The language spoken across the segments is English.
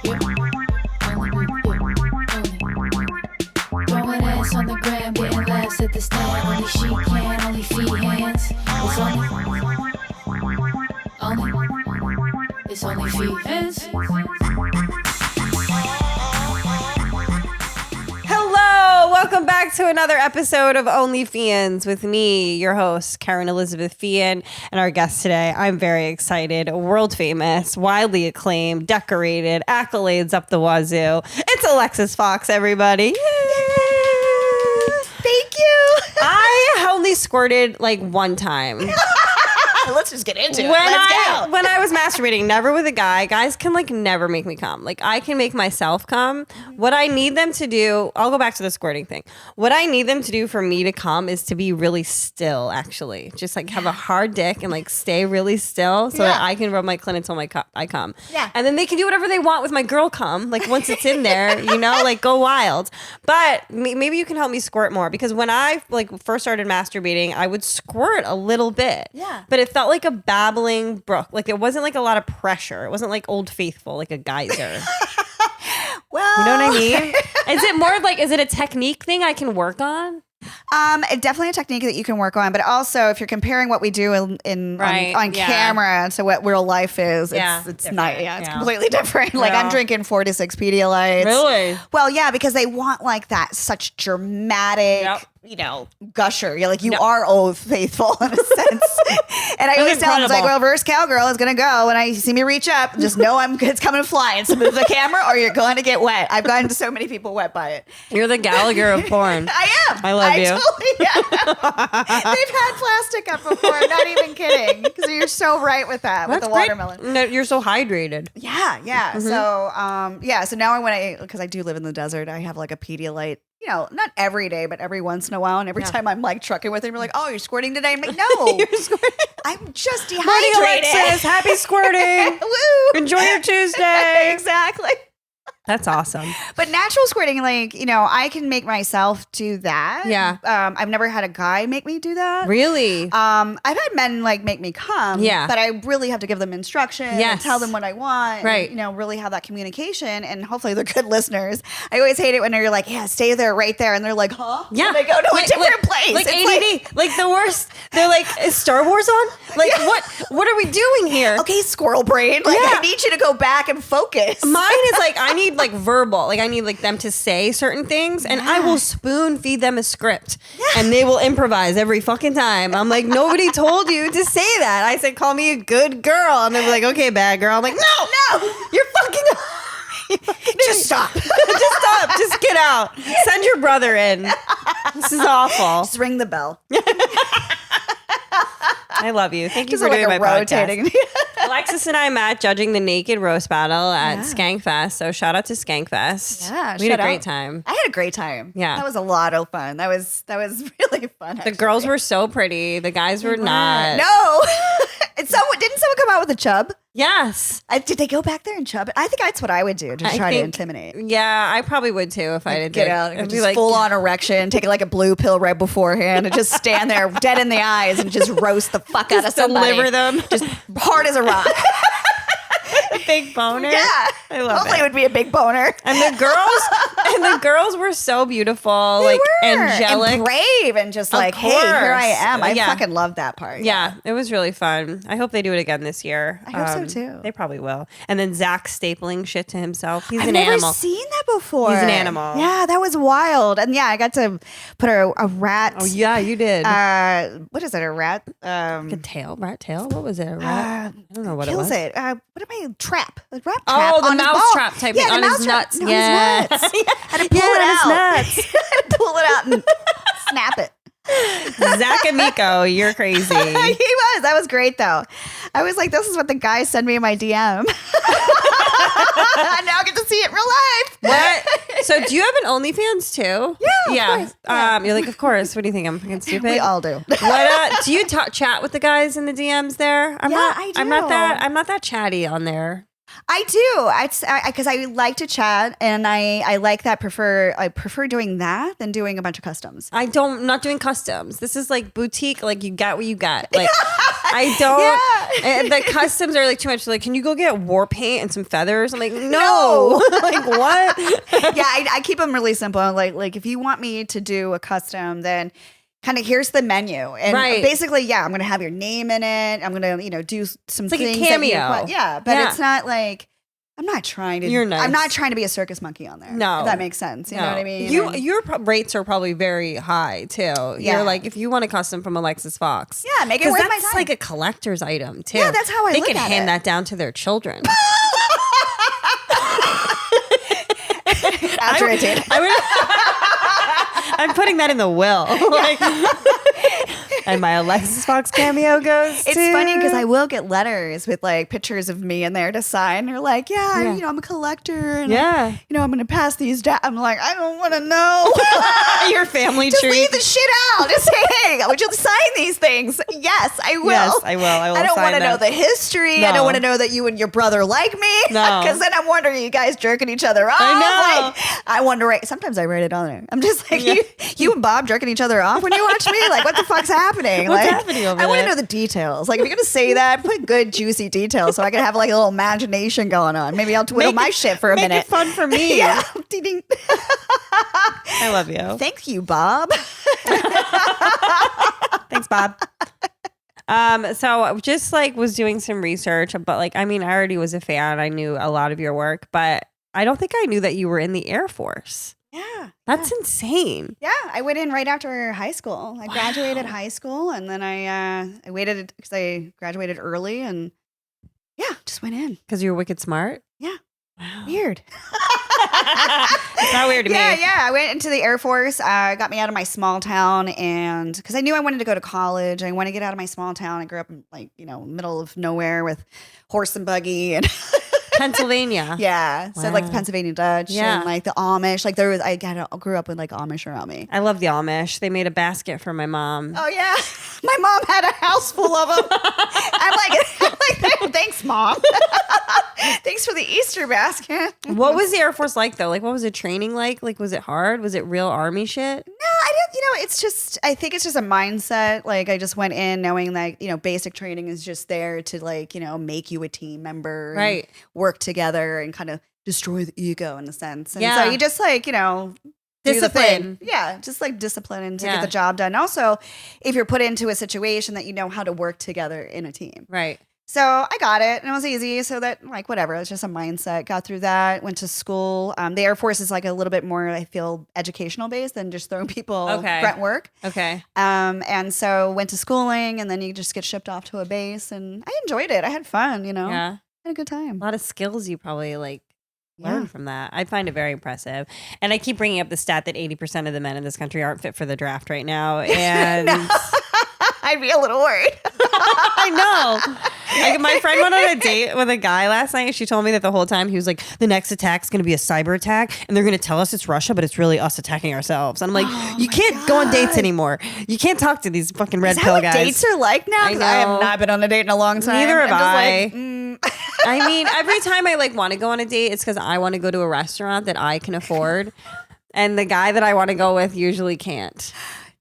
Throwing ass on the gram, getting laughs at the stand. Only she can, only Feehans. It's only Feehans. Hello, welcome back to another episode of OnlyFeehans with me, your host, Kerryn Elizabeth Feehan, and our guest today. I'm very excited, world famous, widely acclaimed, decorated, accolades up the wazoo. It's Alexis Fawx, everybody. Thank you. I only squirted like one time. Let's just get into it. When Let's I was masturbating, never with a guy. Guys can like never make me come. Like I can make myself come. What I need them to do, I'll go back to the squirting thing. What I need them to do for me to come is to be really still, actually. Just like have a hard dick and like stay really still so that I can rub my clit until I come. Yeah. And then they can do whatever they want with my girl cum. Like once it's in there, you know, like go wild. But maybe you can help me squirt more because when I like first started masturbating, I would squirt a little bit. Yeah. But it felt like a babbling brook. Like it wasn't like a lot of pressure. It wasn't like Old Faithful, like a geyser. Well, You know what I mean? Is it more like, is it a technique thing I can work on? Definitely a technique that you can work on, but also if you're comparing what we do on camera to what real life is, it's not. Yeah, it's completely different. Like I'm drinking 4 to 6 Pedialytes. Really? Well, yeah, because they want like that such dramatic. You know, gusher. You're like, you are Old Faithful in a sense. And I always tell them, it's like, well, reverse cowgirl is going to go. When I see me reach up, just know it's coming flying. So move the camera or you're going to get wet. I've gotten so many people wet by it. You're the Gallagher of porn. I am. I love you. Totally am. They've had plastic up before. I'm not even kidding. Because you're so right with that, with the watermelon. No, you're so hydrated. Yeah. Mm-hmm. So, so now because I do live in the desert, I have like a Pedialyte. You know, not every day, but every once in a while. And every time I'm like trucking with him, you're like, oh, you're squirting today? I'm like, no. You're squirting. I'm just dehydrated. Morning, Alexis. Happy squirting. Woo. Enjoy your Tuesday. Exactly. That's awesome. But natural squirting, like, you know, I can make myself do that. Yeah. I've never had a guy make me do that. Really? I've had men like make me come. Yeah. But I really have to give them instruction and tell them what I want. Right. And, you know, really have that communication. And hopefully they're good listeners. I always hate it when you're like, yeah, stay there, right there. And they're like, huh? Yeah. And they go to a different place. Like It's ADD. Like the worst. They're like, is Star Wars on? Like, what are we doing here? Okay, squirrel brain. Like, I need you to go back and focus. Mine is like, I need like verbal. Like I need like them to say certain things and I will spoon feed them a script and they will improvise every fucking time. I'm like, nobody told you to say that. I said, call me a good girl. And they're like, okay, bad girl. I'm like, no, you're fucking Just stop. Just stop. Just get out. Send your brother in. This is awful. Just ring the bell. I love you. Thank you Just for doing like my rotating. podcast. Alexis and I met judging the naked roast battle at Skankfest. So shout out to Skankfest. Yeah, we had a great time. I had a great time. Yeah. That was a lot of fun. That was really fun. The girls were so pretty. The guys were not. No. Didn't someone come out with a chub? Yes. Did they go back there and chub it? I think that's what I would do to try to intimidate. Yeah, I probably would too if I did. Get out and just full on erection, take like a blue pill right beforehand and just stand there dead in the eyes and just roast the fuck out of somebody. Deliver them. Just hard as a rock. A big boner. Yeah. I love Hopefully it. it would be a big boner. And the girls were so beautiful, They like were. angelic. And brave and just like, hey, here I am. I fucking love that part. Yeah, it was really fun. I hope they do it again this year. I hope so too. They probably will. And then Zach stapling shit to himself. He's I've an never animal. seen that before. He's an animal. Yeah, that was wild. And yeah, I got to put a rat. Oh yeah, you did. What is it? A rat? Like a tail? Rat tail? What was it? A rat? I don't know what kills it was. What am I? Trap. A rat trap. Oh, the on his mouse ball. trap type Yeah, thing the on mouse his trap. nuts. No, Yeah. his nuts. Had to pull it out. His nuts. Had to pull it out and snap it. Zach Amico, you're crazy. He was. That was great though. I was like, this is what the guys send me in my DM. Now I get to see it in real life. What? So do you have an OnlyFans too? Yeah, of course. Yeah. You're like, of course. What do you think? I'm fucking stupid. We all do. What? Do you chat with the guys in the DMs there? I do. I'm not that chatty on there. I do. Because I like to chat, and I like that. I prefer doing that than doing a bunch of customs. I'm not doing customs. This is like boutique. Like you got what you got. Like I don't. And the customs are like too much. Like, can you go get war paint and some feathers? I'm like, no. Like, what? Yeah, I keep them really simple. Like if you want me to do a custom, then kind of here's the menu. And basically, yeah, I'm going to have your name in it. I'm going to, do some it's like things. A cameo. But it's not like, I'm not trying to. You're nice. I'm not trying to be a circus monkey on there. No, if that makes sense. You know what I mean? Your rates are probably very high too. Yeah. You're like, if you want a custom from Alexis Fawx, make it worth my time. That's like a collector's item too. Yeah, that's how I they look can at hand it. that down to their children. After a date. I'm putting that in the will. Like, and my Alexis Fawx cameo goes. It's funny because I will get letters with like pictures of me in there to sign. They're like, I'm a collector. And I'm going to pass these down. I'm like, I don't want to know. Your family Just tree. leave the shit out. Just say, hey, would you sign these things? Yes, I will. Yes, I will. I don't want to know the history. No. I don't want to know that you and your brother like me. No. Because then I'm wondering you guys jerking each other off. I know. Like, I want to write. Sometimes I write it on there. I'm just like, you and Bob jerking each other off when you watch me? Like, what the fuck's happening? What's happening over I want to there? know the details. Like, if you're going to say that, put good, juicy details so I can have like a little imagination going on. Maybe I'll twiddle my shit for a minute. Make it fun for me. Yeah. Ding. I love you. Thank you, Bob. Thanks, Bob. So I just like was doing some research, but like, I mean, I already was a fan. I knew a lot of your work, but I don't think I knew that you were in the Air Force. Yeah. That's insane. Yeah. I went in right after high school. I graduated high school and then I waited because I graduated early and just went in. Because you were wicked smart? Yeah. Wow. Weird. It's not weird to me. Yeah. I went into the Air Force. Got me out of my small town and because I knew I wanted to go to college. I want to get out of my small town. I grew up in middle of nowhere with horse and buggy and Pennsylvania. Yeah. Wow. So like the Pennsylvania Dutch and like the Amish. Like I grew up with like Amish around me. I love the Amish. They made a basket for my mom. Oh yeah. My mom had a house full of them. I'm like, thanks, Mom. Thanks for the Easter basket. What was the Air Force like though? Like what was the training like? Like was it hard? Was it real Army shit? No, I didn't. It's just, I think it's just a mindset. Like I just went in knowing that, basic training is just there to like, make you a team member. Right. And work together and kind of destroy the ego in a sense. And so you just like, discipline. Yeah, just like discipline to get the job done. Also, if you're put into a situation that you know how to work together in a team. Right. So I got it and it was easy. So that like, whatever, it's just a mindset. Got through that, went to school. The Air Force is like a little bit more, I feel, educational based than just throwing people grunt work. Okay. And so went to schooling and then you just get shipped off to a base and I enjoyed it. I had fun, Yeah. Had a good time. A lot of skills you probably like learn from that. I find it very impressive. And I keep bringing up the stat that 80% of the men in this country aren't fit for the draft right now. And I'd be a little worried. I know. Like my friend went on a date with a guy last night. She told me that the whole time he was like, the next attack is going to be a cyber attack and they're going to tell us it's Russia, but it's really us attacking ourselves. And I'm like, you can't go on dates anymore. You can't talk to these fucking red pill guys. Dates are like now? I know. I have not been on a date in a long time. Neither have I. Just like, I mean, every time I like want to go on a date, it's because I want to go to a restaurant that I can afford. And the guy that I want to go with usually can't.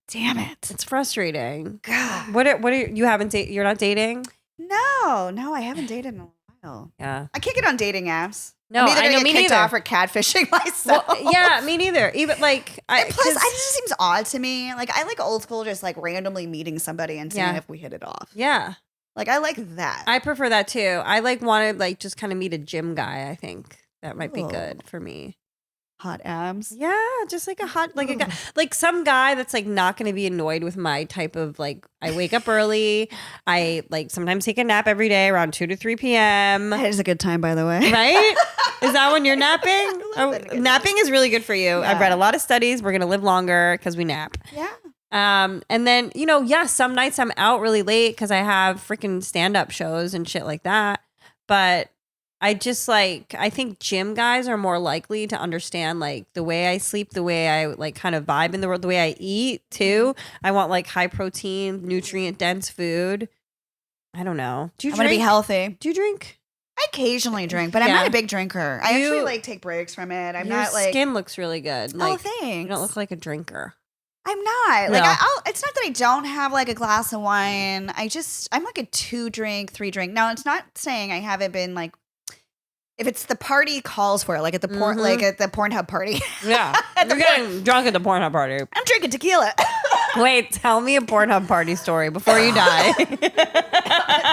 Damn it. It's frustrating. God. What are you haven't you're not dating? No, I haven't dated in a while. Yeah. I can't get on dating apps. No, I'm either I know, gonna me get kicked neither. off for catfishing myself. Well, yeah, me neither. Even like and plus, it just seems odd to me. Like I like old school, just like randomly meeting somebody and seeing if we hit it off. Yeah. Like I like that. I prefer that too. I like wanted like just kind of meet a gym guy. I think that might be good for me. Hot abs. Yeah, just like a hot, like a guy, like some guy that's like not going to be annoyed with my type of like. I wake up early. I like sometimes take a nap every day around 2 to 3 p.m. That is a good time, by the way. Right? Is that when you're napping? Napping is really good for you. Yeah. I've read a lot of studies. We're gonna live longer because we nap. Yeah. And then some nights I'm out really late because I have freaking stand-up shows and shit like that. But I just like, I think gym guys are more likely to understand like the way I sleep, the way I like kind of vibe in the world, the way I eat too. I want like high protein, nutrient dense food. I don't know. Do you I want to be healthy. Do you drink? I occasionally drink, but I'm not a big drinker. I actually like take breaks from it. I'm your not like skin looks really good. Oh, Like, thanks. you don't look like a drinker. I'm not. Like, No. it's not that I don't have like a glass of wine. I'm like a 2-drink, 3-drink. Now, it's not saying I haven't been like, if it's the party calls for it, like at the like at the Pornhub party. Yeah. You're getting drunk at the Pornhub party. I'm drinking tequila. Wait, tell me a Pornhub party story before you die.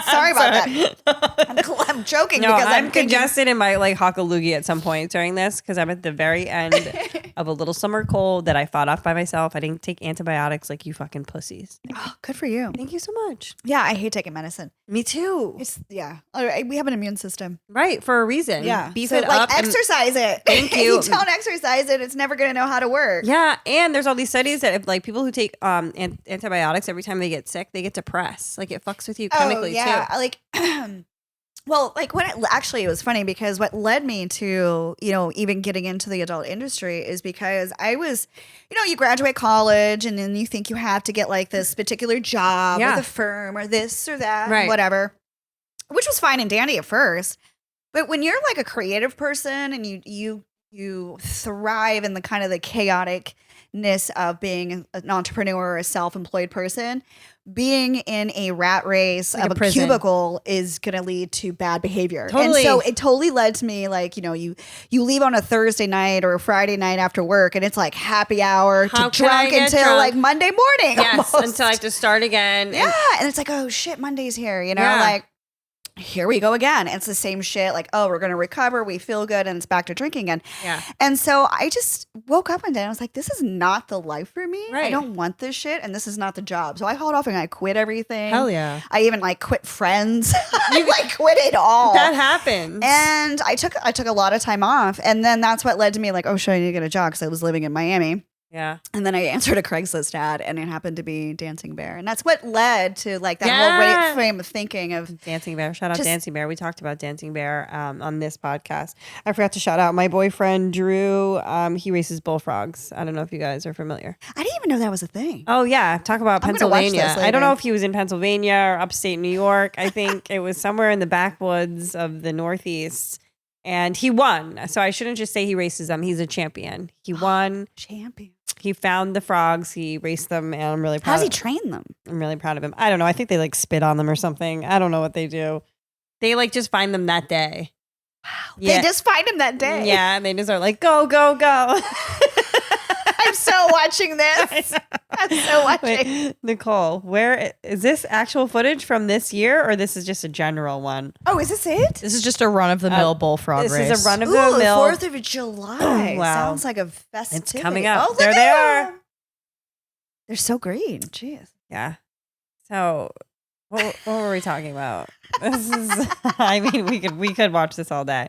Sorry about that. I'm joking No, because I'm I'm thinking, congested in my like hockaloogie at some point during this because I'm at the very end of a little summer cold that I fought off by myself. I didn't take antibiotics like you fucking pussies. oh, good for you. Thank you so much. Yeah, I hate taking medicine. Me too. We have an immune system. Right, for a reason. Yeah. Beef so, it like, up. and- exercise it. Thank If you. you don't exercise it, it's never going to know how to work. Yeah, and there's all these studies that if like people who take antibiotics every time they get sick, they get depressed. Like it fucks with you chemically too. Like, well, like actually, it was funny because what led me to, even getting into the adult industry is because I was, you graduate college and then you think you have to get like this particular job Yeah. with a firm or this or that, Right. whatever, which was fine and dandy at first. But when you're like a creative person and you thrive in the kind of the chaoticness of being an entrepreneur or a self-employed person, being in a rat race Like of a a prison. cubicle is going to lead to bad behavior. Totally. And so it totally led to me like, you leave on a Thursday night or a Friday night after work and it's like happy hour How to can I drunk get until drunk? like Monday morning. Yes, almost. until I have to start again. Yeah. And it's like, oh shit, Monday's here, Yeah. like here we go again. It's the same shit. Like, oh, we're going to recover. We feel good. And it's back to drinking again. Yeah. And so I just woke up one day and I was like, this is not the life for me. I Right. don't want this shit. And this is not the job. So I hauled off and I quit everything. Hell yeah. I even like quit friends. I like quit it all. That happens. And I took a lot of time off. And then that's what led to me like, oh shit, I need to get a job because I was living in Miami. Yeah. And then I answered a Craigslist ad and it happened to be Dancing Bear. And that's what led to like that Yeah. whole frame of thinking of Dancing Bear. Shout out Just- Dancing Bear. We talked about Dancing Bear on this podcast. I forgot to shout out my boyfriend, Drew. He races bullfrogs. I don't know if you guys are familiar. I didn't even know that was a thing. Oh, yeah. Talk about I'm gonna watch Pennsylvania. this I don't later. know if he was in Pennsylvania or upstate New York. I think it was somewhere in the backwoods of the Northeast. And he won. So I shouldn't just say he races them. He's a champion. He won. Champion. He found the frogs. He raced them. And I'm really proud How's he of train them? I'm really proud of him. I don't know. I think they like spit on them or something. I don't know what they do. They like just find them that day. Wow. Yeah. They just find him that day. Yeah, and they just are like, go, go, go. I'm so watching this. I'm so watching. Wait, Nicole, where is this actual footage from this year, or this is just a general one? Oh, is this it? This is just a run-of-the-mill bullfrog This race. is a run of Ooh, the mill. 4th of July. Wow. Sounds like a festivity. It's coming up. Oh, look There at they are. them. They're so green. Jeez. Yeah. So, what were we talking about? This is. I mean, we could watch this all day.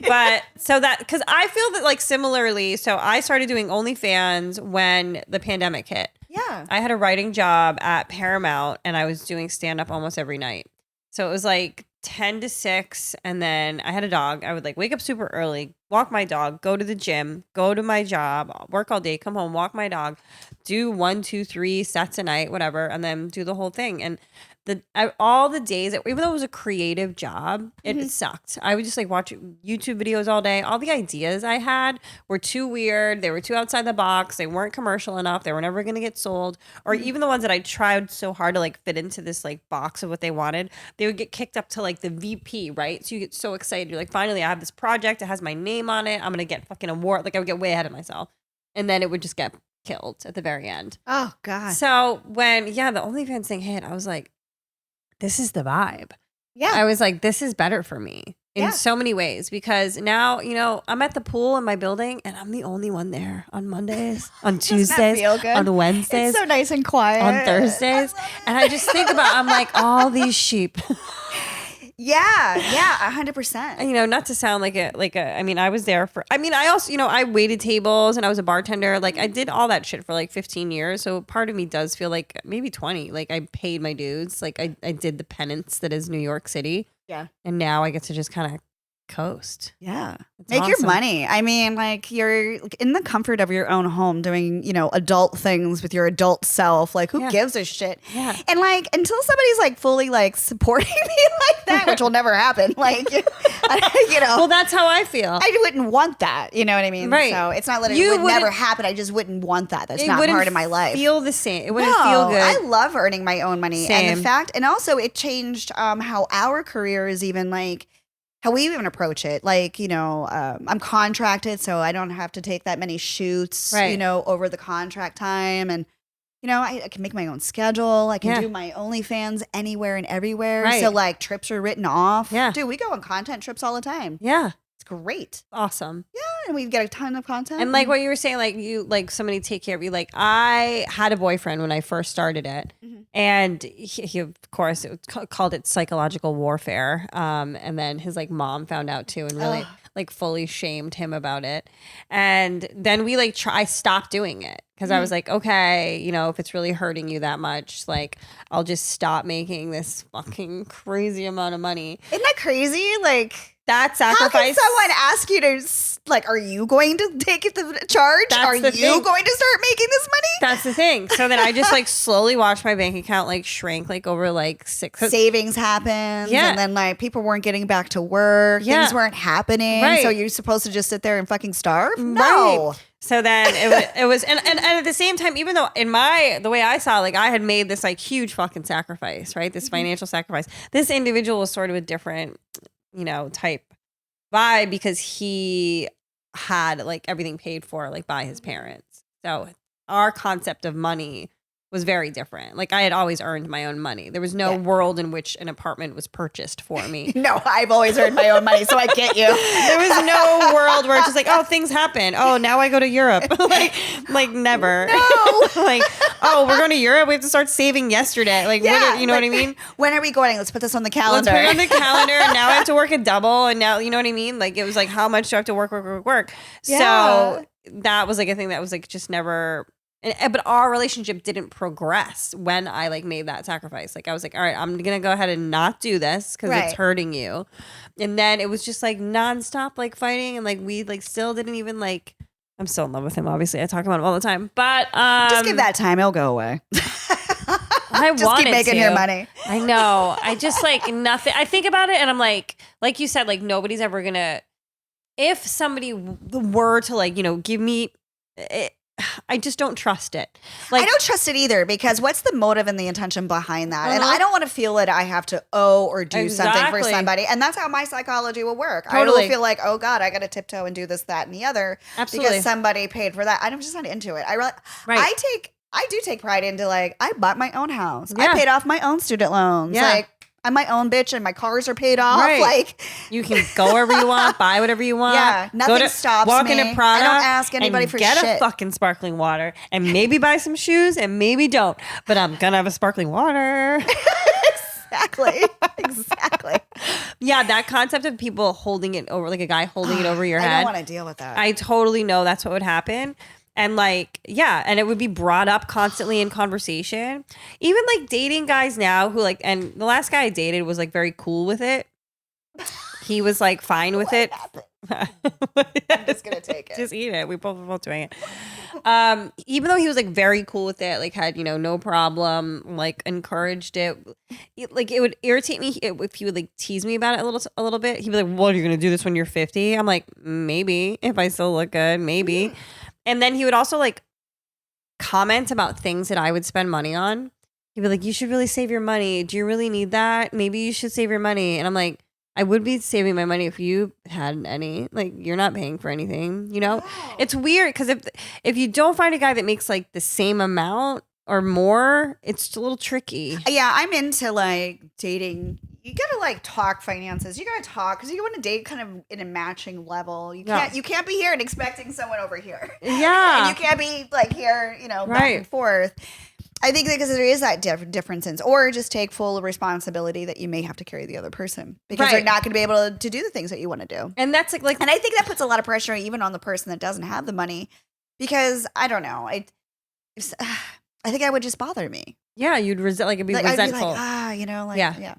But so that because I feel that like similarly. So I started doing OnlyFans when the pandemic hit. Yeah. I had a writing job at Paramount and I was doing stand up almost every night. So it was like 10 to 6. And then I had a dog. I would like wake up super early, walk my dog, go to the gym, go to my job, work all day, come home, walk my dog, do 1, 2, 3 sets a night, whatever, and then do the whole thing. And all the days, even though it was a creative job, it sucked. I would just like watch YouTube videos all day. All the ideas I had were too weird. They were too outside the box. They weren't commercial enough. They were never going to get sold. Or even the ones that I tried so hard to like fit into this like box of what they wanted, they would get kicked up to like the VP, right? So you get so excited. You're like, finally, I have this project. It has my name on it. I'm going to get fucking award. Like I would get way ahead of myself. And then it would just get killed at the very end. Oh, God. So when, the OnlyFans thing hit, I was like, this is the vibe. Yeah. I was like, this is better for me in Yeah. so many ways because now, I'm at the pool in my building and I'm the only one there on Mondays, on Doesn't that Tuesdays, feel good? on Wednesdays, It's so nice and quiet. on Thursdays. And I just think about, I'm like, all these sheep. Yeah. 100%. Not to sound like I was there for, I also, I waited tables and I was a bartender. Like I did all that shit for like 15 years. So part of me does feel like maybe 20, like I paid my dues. Like I did the penance that is New York City. Yeah. And now I get to just kind of coast. Yeah. It's Make your awesome. money. I mean, like you're in the comfort of your own home doing, adult things with your adult self. Like who gives a shit? Yeah. And like until somebody's like fully like supporting me like that, which will never happen. Like, Well, that's how I feel. I wouldn't want that. You know what I mean? Right. So it's not that it You would never wouldn't- happen. I just wouldn't want that. That's It not wouldn't part of my life. Feel the same. It wouldn't No, feel good. I love earning my own money. And Same. the fact, and also it changed how our career is even like, how we even approach it. Like, I'm contracted, so I don't have to take that many shoots, Right. over the contract time. And, I can make my own schedule. I can Yeah. do my OnlyFans anywhere and everywhere. Right. So like trips are written off. Yeah. Dude, we go on content trips all the time. Yeah. It's great. Awesome. And we get a ton of content. And like what you were saying, like somebody take care of you. Like I had a boyfriend when I first started it, and he of course called it psychological warfare. And then his like mom found out too, and really like fully shamed him about it. And then we I stopped doing it because I was like, okay, if it's really hurting you that much, like I'll just stop making this fucking crazy amount of money. Isn't that crazy? Like, That how sacrifice. can someone ask you to, like, are you going to take the charge? That's Are you the thing. going to start making this money? That's the thing. So then I just like slowly watched my bank account like shrink like over like 6. Savings happened. Yeah. And then, like, people weren't getting back to work. Yeah. Things weren't happening. Right. So you're supposed to just sit there and fucking starve? No. Right. So then it was and at the same time, even though the way I saw it, like I had made this like huge fucking sacrifice, right? This financial sacrifice. This individual was sort of a different, type vibe because he had like everything paid for like by his parents. So our concept of money was very different. Like I had always earned my own money. There was no world in which an apartment was purchased for me. No, I've always earned my own money, so I get you. There was no world where it's just like, oh, things happen. Oh, now I go to Europe. like never. No. Like, oh, we're going to Europe. We have to start saving yesterday. Like, you know what I mean? When are we going? Let's put this on the Let's calendar. put it on the calendar. And now I have to work a double. And now, you know what I mean? Like, it was like, how much do I have to work? Yeah. So that was like a thing that was like just never. But our relationship didn't progress when I like made that sacrifice. Like I was like, all right, I'm gonna go ahead and not do this because Right. it's hurting you. And then it was just like nonstop like fighting, and like we like still didn't even like. I'm still in love with him. Obviously, I talk about him all the time. But Just give that time; it'll go away. I Just wanted keep making to. your money. I know. I just like nothing. I think about it, and I'm like you said, like nobody's ever gonna. If somebody were to like give me. I just don't trust it. Like I don't trust it either because what's the motive and the intention behind that? And Uh-huh. I don't want to feel that I have to owe or do something for Exactly. somebody. And that's how my psychology will work. I Totally. will feel like, oh God, I got to tiptoe and do this, that, and the other Absolutely. because somebody paid for that. I'm just not into it. Right. I do take pride into like I bought my own house. Yeah. I paid off my own student loans. Yeah. Like I'm my own bitch and my cars are paid off. Right. Like You can go wherever you want, buy whatever you want. Yeah, nothing stops walk me. into Prada. I don't ask anybody and for get shit. a fucking sparkling water and maybe buy some shoes and maybe don't. But I'm gonna have a sparkling water. Exactly. Yeah, that concept of people holding it over, like a guy holding it over your I head. don't want to deal with that. I totally know that's what would happen. And like, yeah, and it would be brought up constantly in conversation. Even like dating guys now who like, and the last guy I dated was like very cool with it. He was like fine with it. I'm just gonna take it. Just eat it. We're both doing it. Even though he was like very cool with it, like had no problem, like encouraged it. Like it would irritate me if he would like tease me about it a little bit. He'd be like, "What, are you gonna do this when you're 50?" I'm like, maybe if I still look good, maybe. And then he would also like comment about things that I would spend money on. He'd be like, "You should really save your money. Do you really need that? Maybe you should save your money." And I'm like, I would be saving my money if you had any. Like, you're not paying for anything, Wow. It's weird because if you don't find a guy that makes like the same amount or more, it's a little tricky. Yeah, I'm into like dating. You gotta like talk finances. You gotta talk because you want to date kind of in a matching level. You Yeah. can't be here and expecting someone over here. Yeah. And you can't be like here, back Right. and forth. I think because there is that difference in, or just take full responsibility that you may have to carry the other person because they're Right. not going to be able to do the things that you want to do. And that's like And I think that puts a lot of pressure even on the person that doesn't have the money because I don't know. I think I would just bother me. yeah, you'd resent, like it'd be Like I'd be resentful. like, yeah.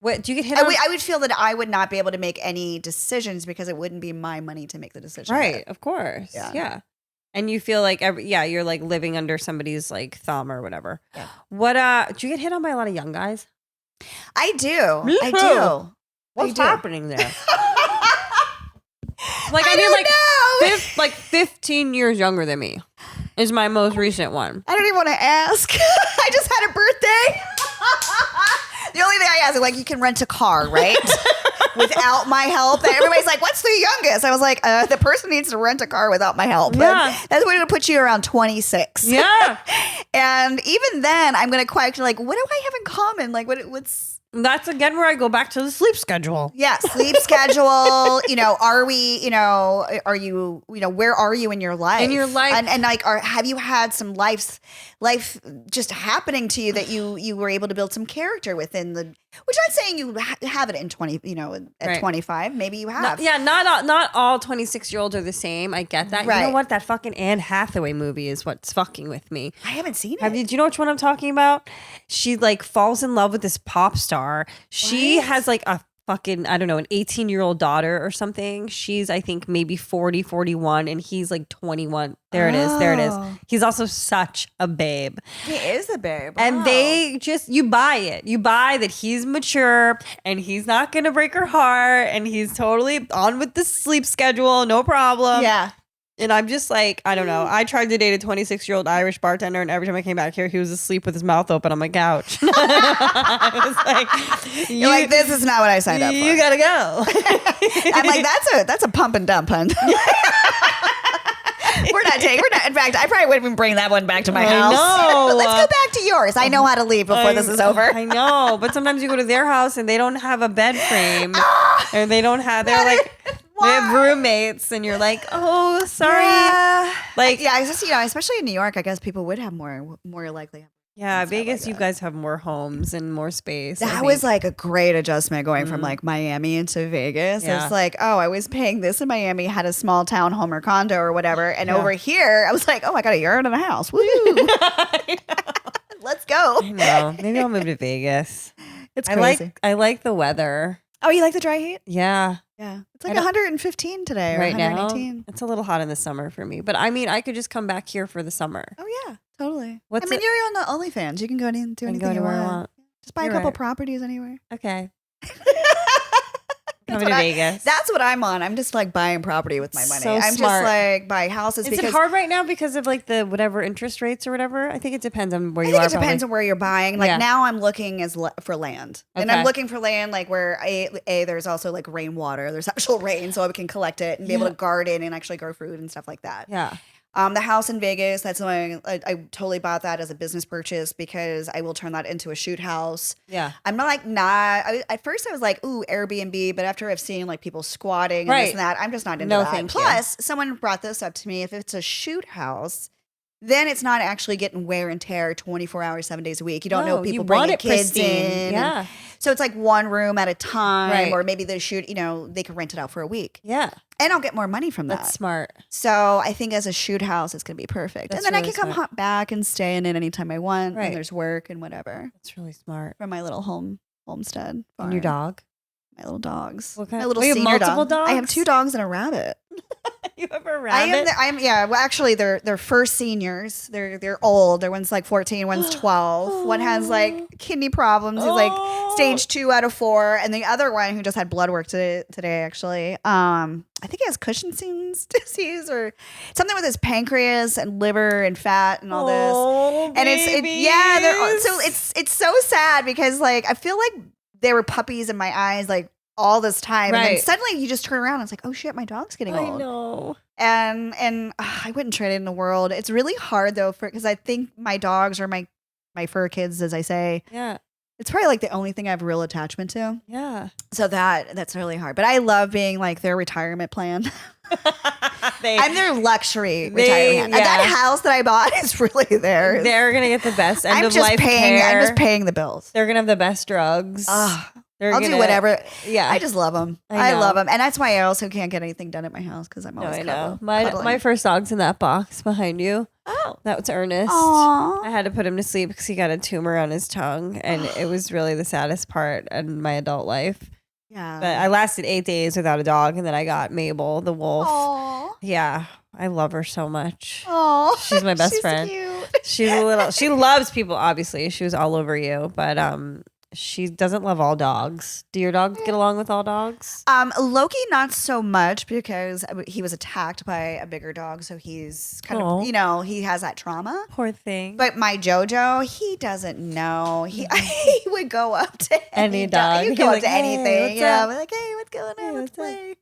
What do you get hit on? I would feel that I would not be able to make any decisions because it wouldn't be my money to make the decision. Right, of course. Yeah. And you feel like you're like living under somebody's like thumb or whatever. Yeah. What do you get hit on by a lot of young guys? I do. Me I too. do. What's do. happening there? Like I mean, don't know. like 15 years younger than me is my most recent one. I don't even want to ask. I just had a birthday. The only thing I asked is like, you can rent a car, right? Without my help. And everybody's like, what's the youngest? I was like, the person needs to rent a car without my help. Yeah. That's going to put you around 26. Yeah. And even then, I'm going to question, like, what do I have in common? Like, what's... That's again where I go back to the sleep schedule. Yeah, sleep schedule. Are we? Are you? Where are you in your life? In your life, and like, have you had some life just happening to you that you were able to build some character within the? Which I'm saying you have it in 20. At right. 25, maybe you have. Not all 26-year-olds are the same. I get that. Right. You know what? That fucking Anne Hathaway movie is what's fucking with me. I haven't seen it. Do you know which one I'm talking about? She like falls in love with this pop star. She has like a fucking, I don't know, an 18-year-old daughter or something. She's, I think, maybe 40, 41, and he's like 21. There it is. He's also such a babe. He is a babe. And they just, you buy it. You buy that he's mature and he's not going to break her heart and he's totally on with the sleep schedule. No problem. Yeah. And I'm just like, I don't know. I tried to date a 26-year-old Irish bartender, and every time I came back here, he was asleep with his mouth open on my couch. I was like, You're like, this is not what I signed up for. You gotta go. I'm like, that's a pump and dump, hun. We're not. In fact, I probably wouldn't even bring that one back to my house. No. Let's go back to yours. I know how to leave before this is over. I know, but sometimes you go to their house and they don't have a bed frame, and they don't have. They're like. They have roommates, and you're like, oh, sorry. Yeah. Like, yeah, I just, especially in New York, I guess people would have more likely. Yeah, Vegas, you guys have more homes and more space. That was like a great adjustment going from like Miami into Vegas. Yeah. It's like, oh, I was paying this in Miami, had a small town home or condo or whatever. And over here, I was like, oh, I got a yard and a house. Woo! Let's go. I know. Maybe I'll move to Vegas. It's crazy. I like the weather. Oh, you like the dry heat? Yeah. Yeah. It's like 115 today or right 118. now. It's a little hot in the summer for me. But I mean, I could just come back here for the summer. Oh, yeah. Totally. You're on the OnlyFans. You can go in and do anything you want. Just buy a couple properties anywhere. Okay. Coming to Vegas. That's what I'm on. I'm just like buying property with my money. So I'm smart. just like buying houses. Is it hard right now because of like the whatever interest rates or whatever? I think it depends on where you are. It depends on where you're buying. Like now I'm looking for land. Okay. And I'm looking for land like where there's also like rainwater. There's actual rain so I can collect it and be able to garden and actually grow fruit and stuff like that. Yeah. The house in Vegas, that's why I totally bought that as a business purchase because I will turn that into a shoot house. Yeah. I'm not like, at first I was like, ooh, Airbnb. But after I've seen like people squatting and this and that, I'm just not into that. Thank Plus, someone brought this up to me. If it's a shoot house, then it's not actually getting wear and tear 24 hours, 7 days a week. You don't know people bringing kids in. Yeah. So it's like one room at a time, or maybe they shoot, they could rent it out for a week. Yeah. And I'll get more money from that. That's smart. So I think as a shoot house, it's going to be perfect. That's and then really I can come hop back and stay in it anytime I want. Right. And there's work and whatever. That's really smart. From my little homestead. Farm. And your dog? My little dogs. What kind? My little you have senior multiple dogs? I have 2 dogs and a rabbit. You have a rabbit? Well, actually, they're first seniors. They're old. One's like 14, one's 12. One has like kidney problems. He's like stage 2 out of 4, and the other one who just had blood work today actually. I think he has Cushing's disease or something with his pancreas and liver and fat and all this. And it's so sad because like I feel like they were puppies in my eyes like all this time, and then suddenly you just turn around and it's like, oh shit, my dog's getting old. I know. And I wouldn't trade it in the world. It's really hard though because I think my dogs are my fur kids, as I say. Yeah. It's probably like the only thing I have real attachment to. Yeah. So that's really hard. But I love being like their retirement plan. I'm their luxury retirement. Yeah. That house that I bought is really theirs. They're gonna get the best end of life care. I'm just paying the bills. They're gonna have the best drugs. I'll do whatever. Yeah. I just love them. I love them. And that's why I also can't get anything done at my house because I'm always cuddling. My first dog's in that box behind you. Oh. That was Ernest. Aww. I had to put him to sleep because he got a tumor on his tongue. And it was really the saddest part in my adult life. Yeah. But I lasted 8 days without a dog. And then I got Mabel, the wolf. Aww. Yeah. I love her so much. Aww. She's my best friend. Cute. She loves people, obviously. She was all over you. But she doesn't love all dogs. Do your dogs get along with all dogs? Loki, not so much because he was attacked by a bigger dog. So he's kind of, he has that trauma. Poor thing. But my JoJo, he doesn't know. He would go up to any dog. He'd go up like, to anything. What's Yeah. up? Like, hey, what's going on? Let's play.